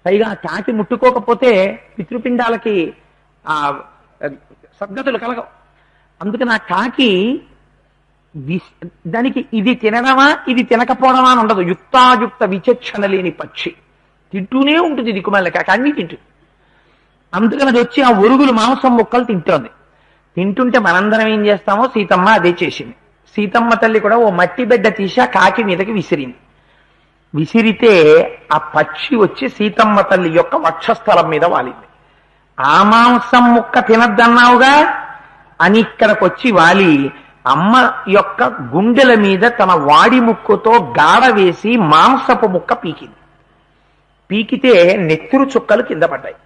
పైగా కాకి ముట్టుకోకపోతే పితృపిండాలకి ఆ సద్గతులు కలగవు. అందుకని ఆ కాకి దానికి ఇది తినడమా ఇది తినకపోవడమా అని ఉండదు. యుక్తాయుక్త విచక్షణ లేని పక్షి. తింటూనే ఉంటుంది. దిక్కుమాల కాకి అన్నీ తింటుంది. అందుకని అది వచ్చి ఆ ఒరుగులు మాంసం ముక్కలు తింటోంది. తింటుంటే మనందరం ఏం చేస్తామో సీతమ్మ అదే చేసింది. సీతమ్మ తల్లి కూడా ఓ మట్టి బిడ్డ తీసి ఆ కాకి మీదకి విసిరింది. విసిరితే ఆ పక్షి వచ్చి సీతమ్మ తల్లి యొక్క వక్షస్థలం మీద వాలింది. ఆ మాంసం ముక్క తినద్దన్నావుగా అని ఇక్కడికి వచ్చి వాలి అమ్మ యొక్క గుండెల మీద తన వాడి ముక్కుతో గాడ వేసి మాంసపు ముక్క పీకింది. పీకితే నెత్తురు చుక్కలు కింద పడ్డాయి.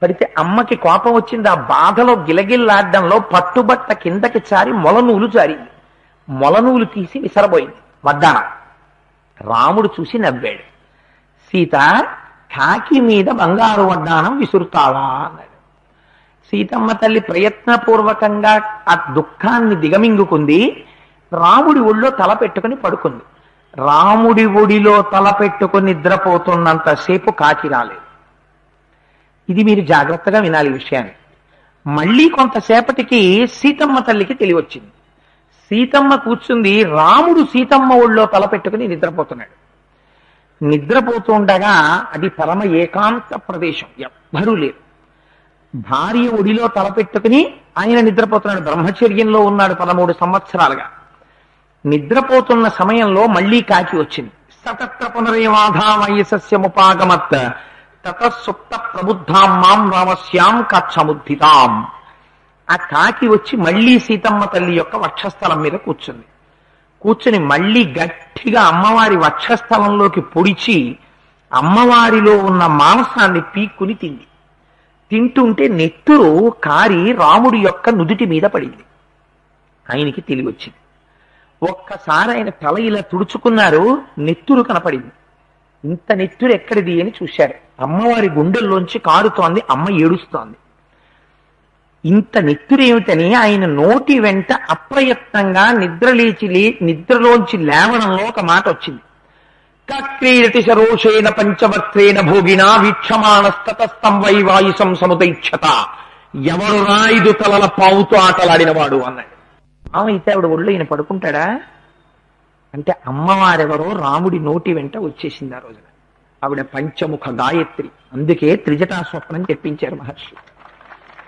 పడితే అమ్మకి కోపం వచ్చింది. ఆ బాధలో గిలగిల్లాడ్డంలో పట్టుబట్ట కిందకి చారి మొలనూలు జారింది. మొలనూలు తీసి విసరబోయింది వడ్డాన. రాముడు చూసి నవ్వాడు. సీత, కాకి మీద బంగారు వడ్డానం విసురుతావా అన్నాడు. సీతమ్మ తల్లి ప్రయత్నపూర్వకంగా ఆ దుఃఖాన్ని దిగమింగుకుంది. రాముడి ఒళ్ళో తల పెట్టుకుని పడుకుంది. రాముడి ఒడిలో తల పెట్టుకుని నిద్రపోతున్నంతసేపు కాకి రాలేదు. ఇది మీరు జాగ్రత్తగా వినాలి విషయాన్ని. మళ్ళీ కొంతసేపటికి సీతమ్మ తల్లికి తెలివచ్చింది. సీతమ్మ కూర్చుంది. రాముడు సీతమ్మ ఒళ్ళో తల పెట్టుకుని నిద్రపోతున్నాడు. నిద్రపోతూ ఉండగా అది పరమ ఏకాంత ప్రదేశం, ఎవ్వరూ లేరు. భార్య ఒడిలో తల పెట్టుకుని ఆయన నిద్రపోతున్నాడు. బ్రహ్మచర్యంలో ఉన్నాడు 13 సంవత్సరాలుగా. నిద్రపోతున్న సమయంలో మళ్ళీ కాకి వచ్చింది. సతత్ర పునరేవాధా వయసస్యముపాగమత్ తతసుప్త ప్రబుద్ధాం మాం రామస్యాం కచ్చముద్ధితాం. ఆ కాకి వచ్చి మళ్ళీ సీతమ్మ తల్లి యొక్క వక్షస్థలం మీద కూర్చుని మళ్ళీ గట్టిగా అమ్మవారి వక్షస్థలంలోకి పొడిచి అమ్మవారిలో ఉన్న మాంసాన్ని పీక్కుని తింటుంటే నెత్తురు కారి రాముడి యొక్క నుదుటి మీద పడింది. ఆయనకి తెలివచ్చింది. ఒక్కసారి ఆయన తల ఇలా తుడుచుకున్నారు. నెత్తురు కనపడింది. ఇంత నెత్తురు ఎక్కడిది అని చూశారు. అమ్మవారి గుండెల్లోంచి కారుతోంది. అమ్మ ఏడుస్తోంది. ఇంత నెత్తురు ఏమిటని ఆయన నోటి వెంట అప్రయత్నంగా నిద్రలోంచి లేవడంలో ఒక మాట వచ్చింది. క్రీడతి శరోషేణ పంచవక్త్రేణ భోగినా వీక్షమాణస్తతస్తం వై వాయుసం సముదైక్షత. ఎవరు రాయిదు తలల పావుతో ఆటలాడినవాడు అన్నాడు. అయితే ఆవిడ ఒళ్ళు ఈయన పడుకుంటాడా అంటే అమ్మవారెవరో రాముడి నోటి వెంట వచ్చేసింది ఆ రోజున. ఆవిడ పంచముఖ గాయత్రి. అందుకే త్రిజటా స్వప్నం చెప్పించారు మహర్షి.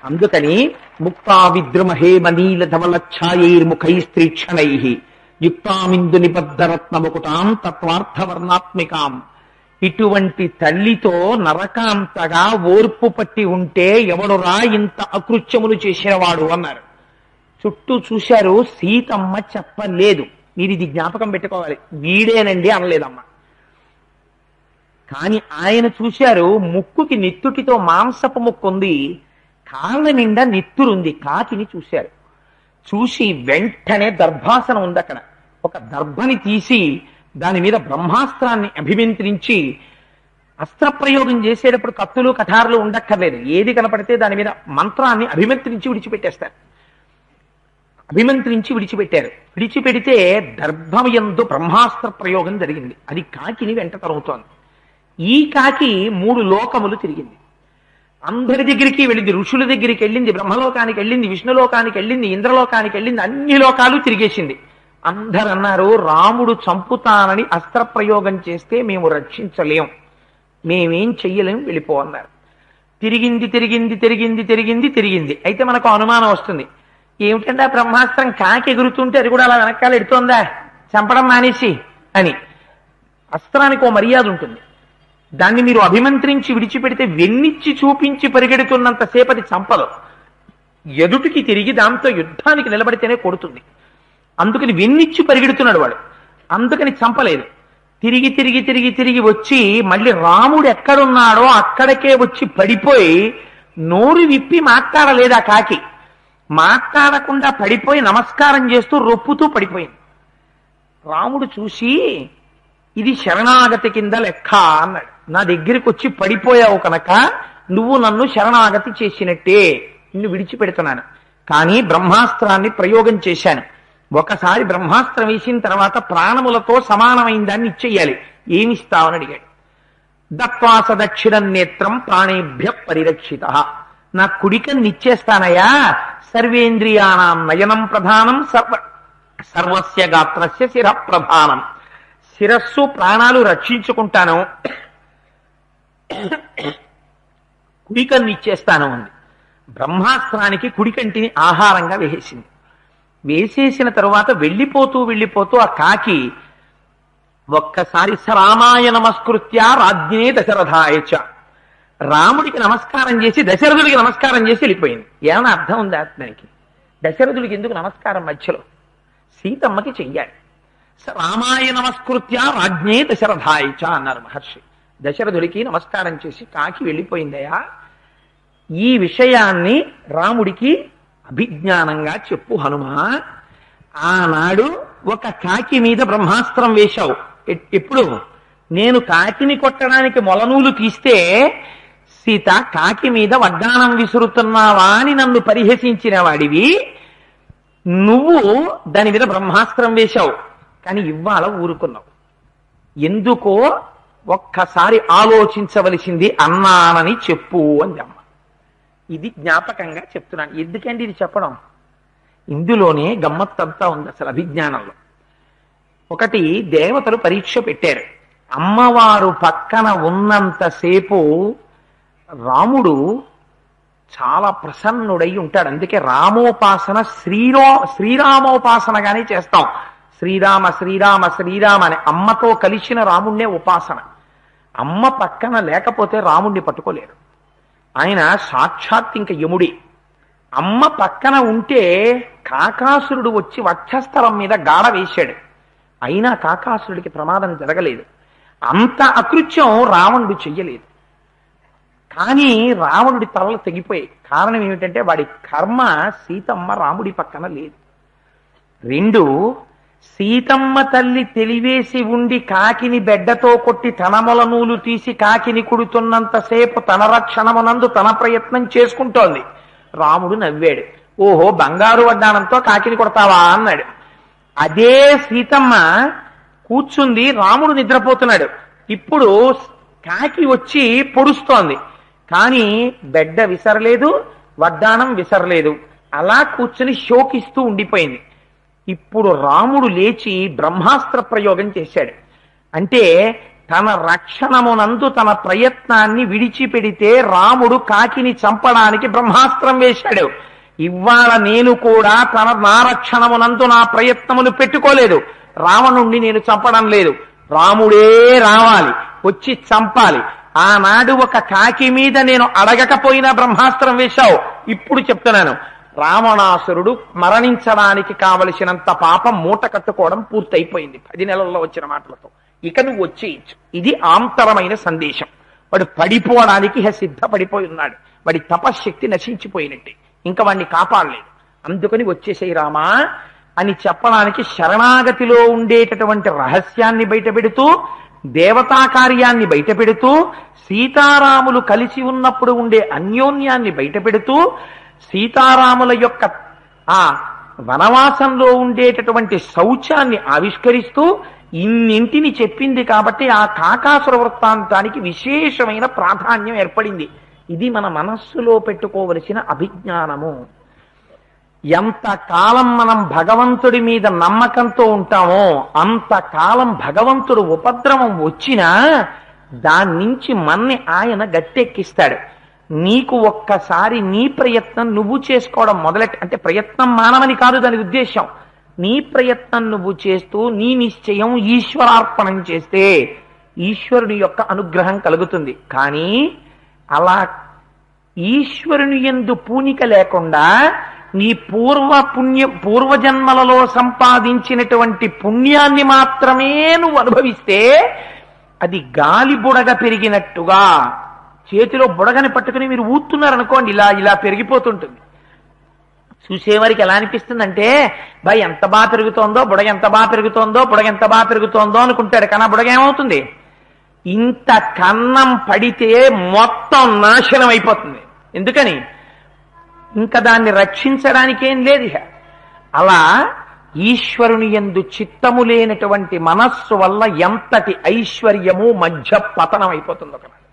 అందుకని ముక్తా విద్రుమహేమ నీల ధవలఛాయైర్ముఖైస్త్రీక్షణై యుక్తామిందు నిబద్ధరత్నముకుటాం తత్వార్థవర్ణాత్మికాం. ఇటువంటి తల్లితో నరకాంతగా ఓర్పు పట్టి ఉంటే ఎవడురా ఇంత అకృత్యములు చేసినవాడు అన్నారు. చుట్టూ చూశారు. సీతమ్మ చెప్పలేదు. మీరు ఇది జ్ఞాపకం పెట్టుకోవాలి. వీడేనండి అనలేదమ్మ. కానీ ఆయన చూశారు. ముక్కుకి నెత్తుటితో మాంసపు ముక్కు ఉంది. కాళ్ళ నిండా నెత్తురుంది. కాకిని చూశారు. చూసి వెంటనే దర్భాసనం ఉంది అక్కడ. ఒక దర్భని తీసి దాని మీద బ్రహ్మాస్త్రాన్ని అభిమంత్రించి, అస్త్రప్రయోగం చేసేటప్పుడు కత్తులు కఠారులు ఉండక్కర్లేదు. ఏది కనపడితే దాని మీద మంత్రాన్ని అభిమంత్రించి విడిచిపెట్టేస్తారు. అభిమంత్రించి విడిచిపెట్టారు. విడిచిపెడితే దర్భమయందు బ్రహ్మాస్త్ర ప్రయోగం జరిగింది. అది కాకిని వెంట తరుగుతోంది. ఈ కాకి 3 లోకములు తిరిగింది. అందరి దగ్గరికి వెళ్ళింది. ఋషుల దగ్గరికి వెళ్ళింది, బ్రహ్మలోకానికి వెళ్ళింది, విష్ణులోకానికి వెళ్ళింది, ఇంద్రలోకానికి వెళ్ళింది. అన్ని లోకాలు తిరిగేసింది. అందరు అన్నారు, రాముడు చంపుతానని అస్త్రప్రయోగం చేస్తే మేము రక్షించలేం, మేమేం చెయ్యలేం, వెళ్ళిపో అన్నారు. తిరిగింది తిరిగింది తిరిగింది తిరిగింది తిరిగింది. అయితే మనకు అనుమానం వస్తుంది, ఏమిటంటే ఆ బ్రహ్మాస్త్రం కాకి ఎగురుతుంటే అది కూడా అలా వెనకాల ఎడుతోందా చంపడం మానేసి అని. అస్త్రానికి ఓ మర్యాద ఉంటుంది. దాన్ని మీరు అభిమంత్రించి విడిచిపెడితే వెన్నిచ్చి చూపించి పరిగెడుతున్నంతసేపు అది చంపదు. ఎదుటికి తిరిగి దాంతో యుద్ధానికి నిలబడితేనే కొడుతుంది. అందుకని వెన్నిచ్చి పరిగెడుతున్నాడు వాడు, అందుకని చంపలేదు. తిరిగి తిరిగి తిరిగి తిరిగి వచ్చి మళ్ళీ రాముడు ఎక్కడున్నాడో అక్కడికే వచ్చి పడిపోయి నోరు విప్పి మాట్లాడలేదు ఆ కాకి. మాట్లాడకుండా పడిపోయి నమస్కారం చేస్తూ రొప్పుతూ పడిపోయింది. రాముడు చూసి ఇది శరణాగతి కింద లెక్క అన్నాడు. నా దగ్గరికి వచ్చి పడిపోయావు కనుక నువ్వు నన్ను శరణాగతి చేసినట్టే, నిన్ను విడిచిపెడుతున్నాను. కానీ బ్రహ్మాస్త్రాన్ని ప్రయోగం చేశాను. ఒకసారి బ్రహ్మాస్త్రం వేసిన తర్వాత ప్రాణములతో సమానమైన దాన్ని ఇచ్చేయాలి. ఏమిస్తావని అడిగాడు. దత్వాస దక్షిణ నేత్రం ప్రాణేభ్య పరిరక్షిత. నా కుడికన్ని ఇచ్చేస్తానయ్యా. సర్వేంద్రియాణం నయనం ప్రధానం సర్వస్య గాత్రస్య శిర ప్రధానం. శిరస్సు ప్రాణాలు రక్షించుకుంటాను, కుడికన్ను ఇచ్చేస్తాను అంది. బ్రహ్మాస్త్రానికి కుడికంటిని ఆహారంగా వేసేసింది. వేసేసిన తరువాత వెళ్ళిపోతూ వెళ్ళిపోతూ ఆ కాకి ఒక్కసారి సరామాయ నమస్కృత్య రాజ్ఞే దశరథాయచ, రాముడికి నమస్కారం చేసి దశరథుడికి నమస్కారం చేసి వెళ్ళిపోయింది. ఏమైనా అర్థం ఉంది దానికి? దశరథుడికి ఎందుకు నమస్కారం మధ్యలో? సీతమ్మకి చెయ్యాలి. రామాయ నమస్కృత్య రాజ్ఞే దశరథాయచ అన్నారు మహర్షి. దశరథుడికి నమస్కారం చేసి కాకి వెళ్ళిపోయిందయా. ఈ విషయాన్ని రాముడికి అభిజ్ఞానంగా చెప్పు హనుమా. ఆనాడు ఒక కాకి మీద బ్రహ్మాస్త్రం వేశావు. ఎప్పుడు? నేను కాకిని కొట్టడానికి మొలనూలు తీస్తే సీత కాకి మీద వడ్డాణం విసురుతున్నావా అని నన్ను పరిహసించిన వాడివి. నువ్వు దాని మీద బ్రహ్మాస్త్రం వేశావు, కానీ ఇవాళ ఊరుకున్నావు. ఎందుకో ఒక్కసారి ఆలోచించవలసింది అన్నానని చెప్పు అని అమ్మ. ఇది జ్ఞాపకంగా చెప్తున్నాను. ఎందుకంటే ఇది చెప్పడం, ఇందులోనే గమ్మత్తంతా ఉంది అసలు అభిజ్ఞానంలో. ఒకటి, దేవతలు పరీక్ష పెట్టారు. అమ్మవారు పక్కన ఉన్నంతసేపు రాముడు చాలా ప్రసన్నుడై ఉంటాడు. అందుకే రామోపాసన శ్రీరామోపాసనగానే చేస్తాం. శ్రీరామ శ్రీరామ శ్రీరామ అని అమ్మతో కలిసిన రాముణ్ణే ఉపాసన. అమ్మ పక్కన లేకపోతే రాముణ్ణి పట్టుకోలేరు. ఆయన సాక్షాత్ ఇంక యముడి. అమ్మ పక్కన ఉంటే కాకాసురుడు వచ్చి వక్షస్థలం మీద గాఢ వేశాడు. అయినా కాకాసురుడికి ప్రమాదం జరగలేదు. అంత అకృత్యం రావణుడు చెయ్యలేదు. కానీ రావణుడి తలలు తెగిపోయాయి. కారణం ఏమిటంటే వాడి కర్మ సీతమ్మ రాముడి పక్కన లేదు. రెండు, సీతమ్మ తల్లి తెలివేసి ఉండి కాకిని బెడ్డతో కొట్టి తన మొలనూలు తీసి కాకిని కుడుతున్నంతసేపు తన రక్షణమునందు తన ప్రయత్నం చేసుకుంటోంది. రాముడు నవ్వాడు. ఓహో, బంగారు వడ్డానంతో కాకిని కొడతావా అన్నాడు. అదే సీతమ్మ కూర్చుంది, రాముడు నిద్రపోతున్నాడు. ఇప్పుడు కాకి వచ్చి పొడుస్తోంది, కానీ బెడ్డ విసరలేదు, వడ్డానం విసరలేదు. అలా కూర్చుని శోకిస్తూ ఉండిపోయింది. ఇప్పుడు రాముడు లేచి బ్రహ్మాస్త్ర ప్రయోగం చేశాడు. అంటే తన రక్షణమునందు తన ప్రయత్నాన్ని విడిచిపెడితే రాముడు కాకిని చంపడానికి బ్రహ్మాస్త్రం వేశాడు. ఇవాళ నేను కూడా నా రక్షణమునందు నా ప్రయత్నమును పెట్టుకోలేదు. రావణుణ్ణి నేను చంపడం లేదు. రాముడే రావాలి, వచ్చి చంపాలి. ఆనాడు ఒక కాకి మీద నేను అడగకపోయినా బ్రహ్మాస్త్రం వేశావు. ఇప్పుడు చెప్తున్నాను, రావణాసురుడు మరణించడానికి కావలసినంత పాపం మూట కట్టుకోవడం పూర్తయిపోయింది 10 నెలల్లో వచ్చిన మాటలతో. ఇక నువ్వు వచ్చేయచ్చు. ఇది ఆంతరమైన సందేశం. వాడు పడిపోవడానికి సిద్ధపడిపోయి ఉన్నాడు. వాడి తపశ్శక్తి నశించిపోయినట్టే, ఇంకా వాడిని కాపాడలేదు. అందుకని వచ్చేసేయి రామా అని చెప్పడానికి శరణాగతిలో ఉండేటటువంటి రహస్యాన్ని బయటపెడుతూ, దేవతా కార్యాన్ని బయటపెడుతూ, సీతారాములు కలిసి ఉన్నప్పుడు ఉండే అన్యోన్యాన్ని బయటపెడుతూ, సీతారాముల యొక్క ఆ వనవాసంలో ఉండేటటువంటి శౌచాన్ని ఆవిష్కరిస్తూ ఇన్నింటిని చెప్పింది. కాబట్టి ఆ కాకాసుర వృత్తాంతానికి విశేషమైన ప్రాధాన్యం ఏర్పడింది. ఇది మన మనస్సులో పెట్టుకోవలసిన అభిజ్ఞానము. ఎంతకాలం మనం భగవంతుడి మీద నమ్మకంతో ఉంటామో అంతకాలం భగవంతుడు ఉపద్రవం వచ్చినా దాని నుంచి మన్ని ఆయన గట్టెక్కిస్తాడు. నీకు ఒక్కసారి నీ ప్రయత్నం నువ్వు చేసుకోవడం అంటే ప్రయత్నం మానవని కాదు దాని ఉద్దేశం. నీ ప్రయత్నం నువ్వు చేస్తూ నీ నిశ్చయం ఈశ్వరార్పణం చేస్తే ఈశ్వరుని యొక్క అనుగ్రహం కలుగుతుంది. కానీ అలా ఈశ్వరుని యందు పూనిక లేకుండా నీ పూర్వజన్మలలో సంపాదించినటువంటి పుణ్యాన్ని మాత్రమే నువ్వు అనుభవిస్తే అది గాలి బుడగ పెరిగినట్టుగా, చేతిలో బుడగని పట్టుకుని మీరు ఊతున్నారనుకోండి, ఇలా ఇలా పెరిగిపోతుంటుంది. చూసేవారికి ఎలా అనిపిస్తుందంటే, భయ్ ఎంత బాగా పెరుగుతోందో, బుడగ ఎంత బాగా పెరుగుతోందో, బుడగ ఎంత బాగా పెరుగుతోందో అనుకుంటాడు. కానీ ఆ బుడగ ఏమవుతుంది? ఇంత కన్నం పడితే మొత్తం నాశనం అయిపోతుంది. ఎందుకని? ఇంకా దాన్ని రక్షించడానికేం లేదు. అలా ఈశ్వరుని యందు చిత్తము లేనటువంటి మనస్సు వల్ల ఎంతటి ఐశ్వర్యము మధ్య పతనం అయిపోతుంది ఒకనాడు.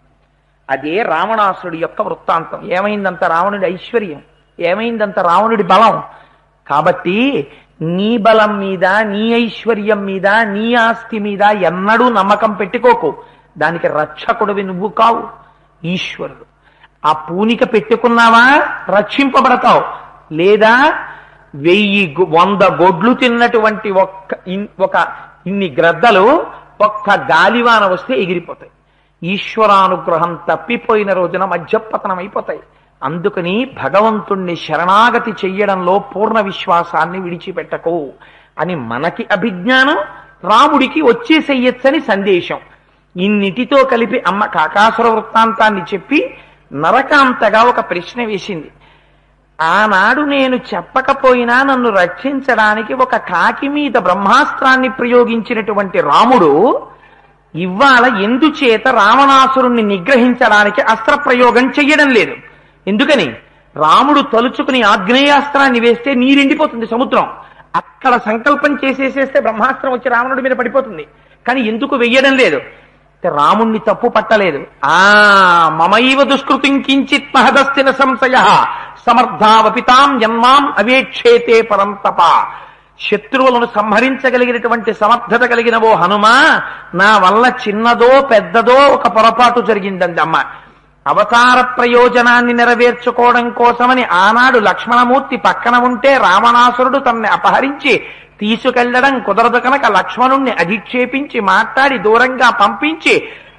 అదే రావణాసురుడి యొక్క వృత్తాంతం. ఏమైందంత రావణుడి ఐశ్వర్యం, ఏమైందంత రావణుడి బలం. కాబట్టి నీ బలం మీద, నీ ఐశ్వర్యం మీద, నీ ఆస్తి మీద ఎన్నడూ నమ్మకం పెట్టుకోకు. దానికి రక్షకుడివి నువ్వు కావు, ఈశ్వరుడు. ఆ పూనిక పెట్టుకున్నావా రక్షింపబడతావు. లేదా 100 గొడ్లు తిన్నటువంటి ఒక ఇన్ని గ్రద్దలు ఒక్క గాలివాన వస్తే ఎగిరిపోతాయి. ఈశ్వరానుగ్రహం తప్పిపోయిన రోజున మధ్యపతనం అయిపోతాయి. అందుకని భగవంతుణ్ణి శరణాగతి చెయ్యడంలో పూర్ణ విశ్వాసాన్ని విడిచిపెట్టకు అని మనకి అభిజ్ఞానం, రాముడికి వచ్చేసెయ్యొచ్చని సందేశం. ఇన్నిటితో కలిపి అమ్మ కాకాసుర వృత్తాంతాన్ని చెప్పి నరకాంతగా ఒక ప్రశ్న వేసింది. ఆనాడు నేను చెప్పకపోయినా నన్ను రక్షించడానికి ఒక కాకి మీద బ్రహ్మాస్త్రాన్ని ప్రయోగించినటువంటి రాముడు ఇవాళ ఎందుచేత రావణాసురుణ్ణి నిగ్రహించడానికి అస్త్రప్రయోగం చెయ్యడం లేదు? ఎందుకని? రాముడు తలుచుకుని ఆగ్నేయాస్త్రాన్ని వేస్తే నీరెండిపోతుంది సముద్రం. అక్కడ సంకల్పం చేసేసేస్తే బ్రహ్మాస్త్రం వచ్చి రావణుడి మీద పడిపోతుంది. కానీ ఎందుకు వెయ్యడం లేదు? రాముణ్ణి తప్పు పట్టలేదు. మమైవ దుష్కృతిం కించిత్ మహదస్తిన సంశయ సమర్థావపితాం జన్మాం అవేక్షేతే పరంతప. శత్రువులను సంహరించగలిగినటువంటి సమర్థత కలిగిన ఓ హనుమా, నా వల్ల చిన్నదో పెద్దదో ఒక పొరపాటు జరిగిందండి అమ్మ. అవతార ప్రయోజనాన్ని నెరవేర్చుకోవడం కోసమని ఆనాడు లక్ష్మణమూర్తి పక్కన ఉంటే రావణాసురుడు తనని అపహరించి తీసుకెళ్లడం కుదరదు కనుక లక్ష్మణుణ్ణి అధిక్షేపించి మాట్లాడి దూరంగా పంపించి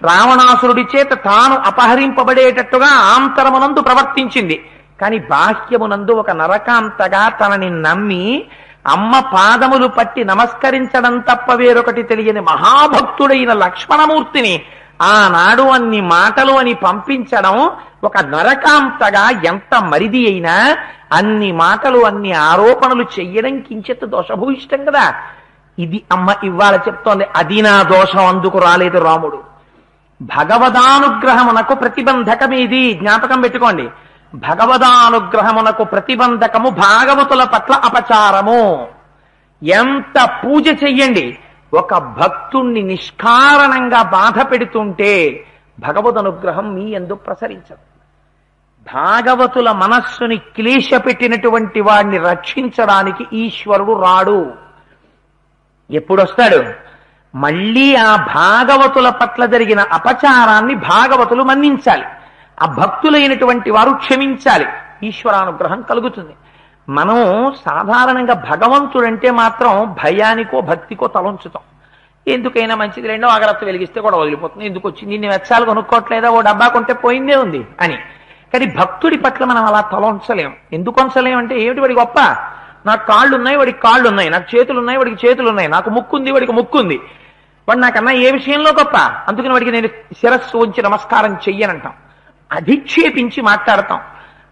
రావణాసురుడి చేత తాను అపహరింపబడేటట్టుగా ఆంతరమునందు ప్రవర్తించింది. కాని బాహ్యమునందు ఒక నరకాంతగా తనని నమ్మి అమ్మ పాదములు పట్టి నమస్కరించడం తప్ప వేరొకటి తెలియని మహాభక్తుడైన లక్ష్మణమూర్తిని ఆనాడు అన్ని మాటలు అని పంపించడం ఒక నరకాంతగా ఎంత మరిది అయినా అన్ని మాటలు అన్ని ఆరోపణలు చెయ్యడం కించెత్తు దోషభూయిష్టం కదా. ఇది అమ్మ ఇవాళ చెప్తోంది. అది నా దోషం, అందుకు రాలేదు రాముడు. భగవదానుగ్రహమునకు ప్రతిబంధకమేది జ్ఞాపకం పెట్టుకోండి. భగవదానుగ్రహమునకు ప్రతిబంధకము భాగవతుల పట్ల అపచారము. ఎంత పూజ చెయ్యండి, ఒక భక్తుణ్ణి నిష్కారణంగా బాధ పెడుతుంటే భగవదనుగ్రహం మీ యందు ప్రసరించదు. భాగవతుల మనస్సుని క్లేశ పెట్టినటువంటి వాడిని రక్షించడానికి ఈశ్వరుడు రాడు. ఎప్పుడొస్తాడు? మళ్ళీ ఆ భాగవతుల పట్ల జరిగిన అపచారాన్ని భాగవతులు మన్నించాలి, ఆ భక్తులైనటువంటి వారు క్షమించాలి, ఈశ్వరానుగ్రహం కలుగుతుంది. మనం సాధారణంగా భగవంతుడంటే మాత్రం భయానికో భక్తికో తలంచుతాం. ఎందుకైనా మంచిది, రెండో అగరత్తు వెలిగిస్తే కూడా వదిలిపోతుంది, ఎందుకు వచ్చింది, ఇన్ని వెచ్చాలు కొనుక్కోవట్లేదా, ఓ డబ్బా కొంటే పోయిందే ఉంది అని. కానీ భక్తుడి పట్ల మనం అలా తలంచలేం. ఎందుకు అంచలేం అంటే, ఏమిటి వాడి గొప్ప? నాకు కాళ్ళు ఉన్నాయి, వాడికి కాళ్ళు ఉన్నాయి, నాకు చేతులు ఉన్నాయి, వాడికి చేతులు ఉన్నాయి, నాకు ముక్కు ఉంది, వాడికి ముక్కు ఉంది, వాడు నాకన్నా ఏ విషయంలో గొప్ప, అందుకని వాడికి నేను శిరస్సు ఉంచి నమస్కారం చెయ్యనంటాం, అధిక్షేపించి మాట్లాడతాం.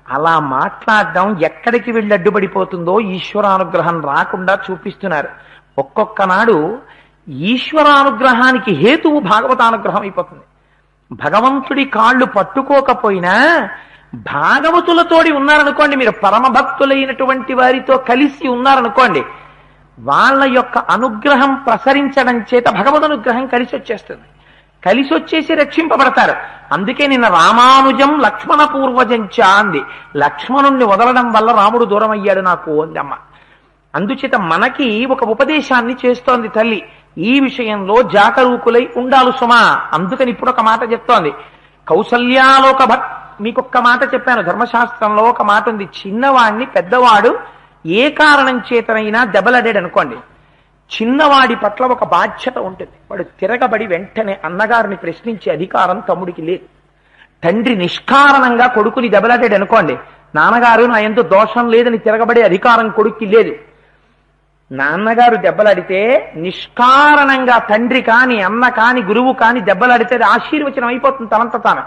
అలా మాట్లాడడం ఎక్కడికి వెళ్ళి అడ్డుపడిపోతుందో ఈశ్వరానుగ్రహం రాకుండా చూపిస్తున్నారు. ఒక్కొక్క నాడు ఈశ్వరానుగ్రహానికి హేతువు భాగవతానుగ్రహం అయిపోతుంది. భగవంతుడి కాళ్ళు పట్టుకోకపోయినా భాగవతులతోడి ఉన్నారనుకోండి, మీరు పరమభక్తులైనటువంటి వారితో కలిసి ఉన్నారనుకోండి, వాళ్ళ యొక్క అనుగ్రహం ప్రసరించడం చేత భగవదనుగ్రహం కలిసి వచ్చేస్తుంది, కలిసి వచ్చేసి రక్షింపబడతారు. అందుకే నిన్న రామానుజం లక్ష్మణ పూర్వజంచ అంది. లక్ష్మణుణ్ణి వదలడం వల్ల రాముడు దూరం అయ్యాడు నాకు అంది అమ్మ. అందుచేత మనకి ఒక ఉపదేశాన్ని చేస్తోంది తల్లి, ఈ విషయంలో జాగరూకులై ఉండాలి సుమా. అందుకని ఇప్పుడు ఒక మాట చెప్తోంది, కౌసల్యాలోక మీకొక్క మాట చెప్పాను, ధర్మశాస్త్రంలో ఒక మాట ఉంది, చిన్నవాడిని పెద్దవాడు ఏ కారణం చేతనైనా దెబ్బలాడాడు అనుకోండి, చిన్నవాడి పట్ల ఒక బాధ్యత ఉంటుంది. వాడు తిరగబడి వెంటనే అన్నగారిని ప్రశ్నించే అధికారం తమ్ముడికి లేదు. తండ్రి నిష్కారణంగా కొడుకుని దెబ్బలాడాడు అనుకోండి, నాన్నగారు నా ఎందు దోషం లేదని తిరగబడే అధికారం కొడుక్కి లేదు. నాన్నగారు దెబ్బలాడితే నిష్కారణంగా తండ్రి కాని అన్న కాని గురువు కాని దెబ్బలాడితే అది ఆశీర్వచనం అయిపోతుంది తనంత తాను.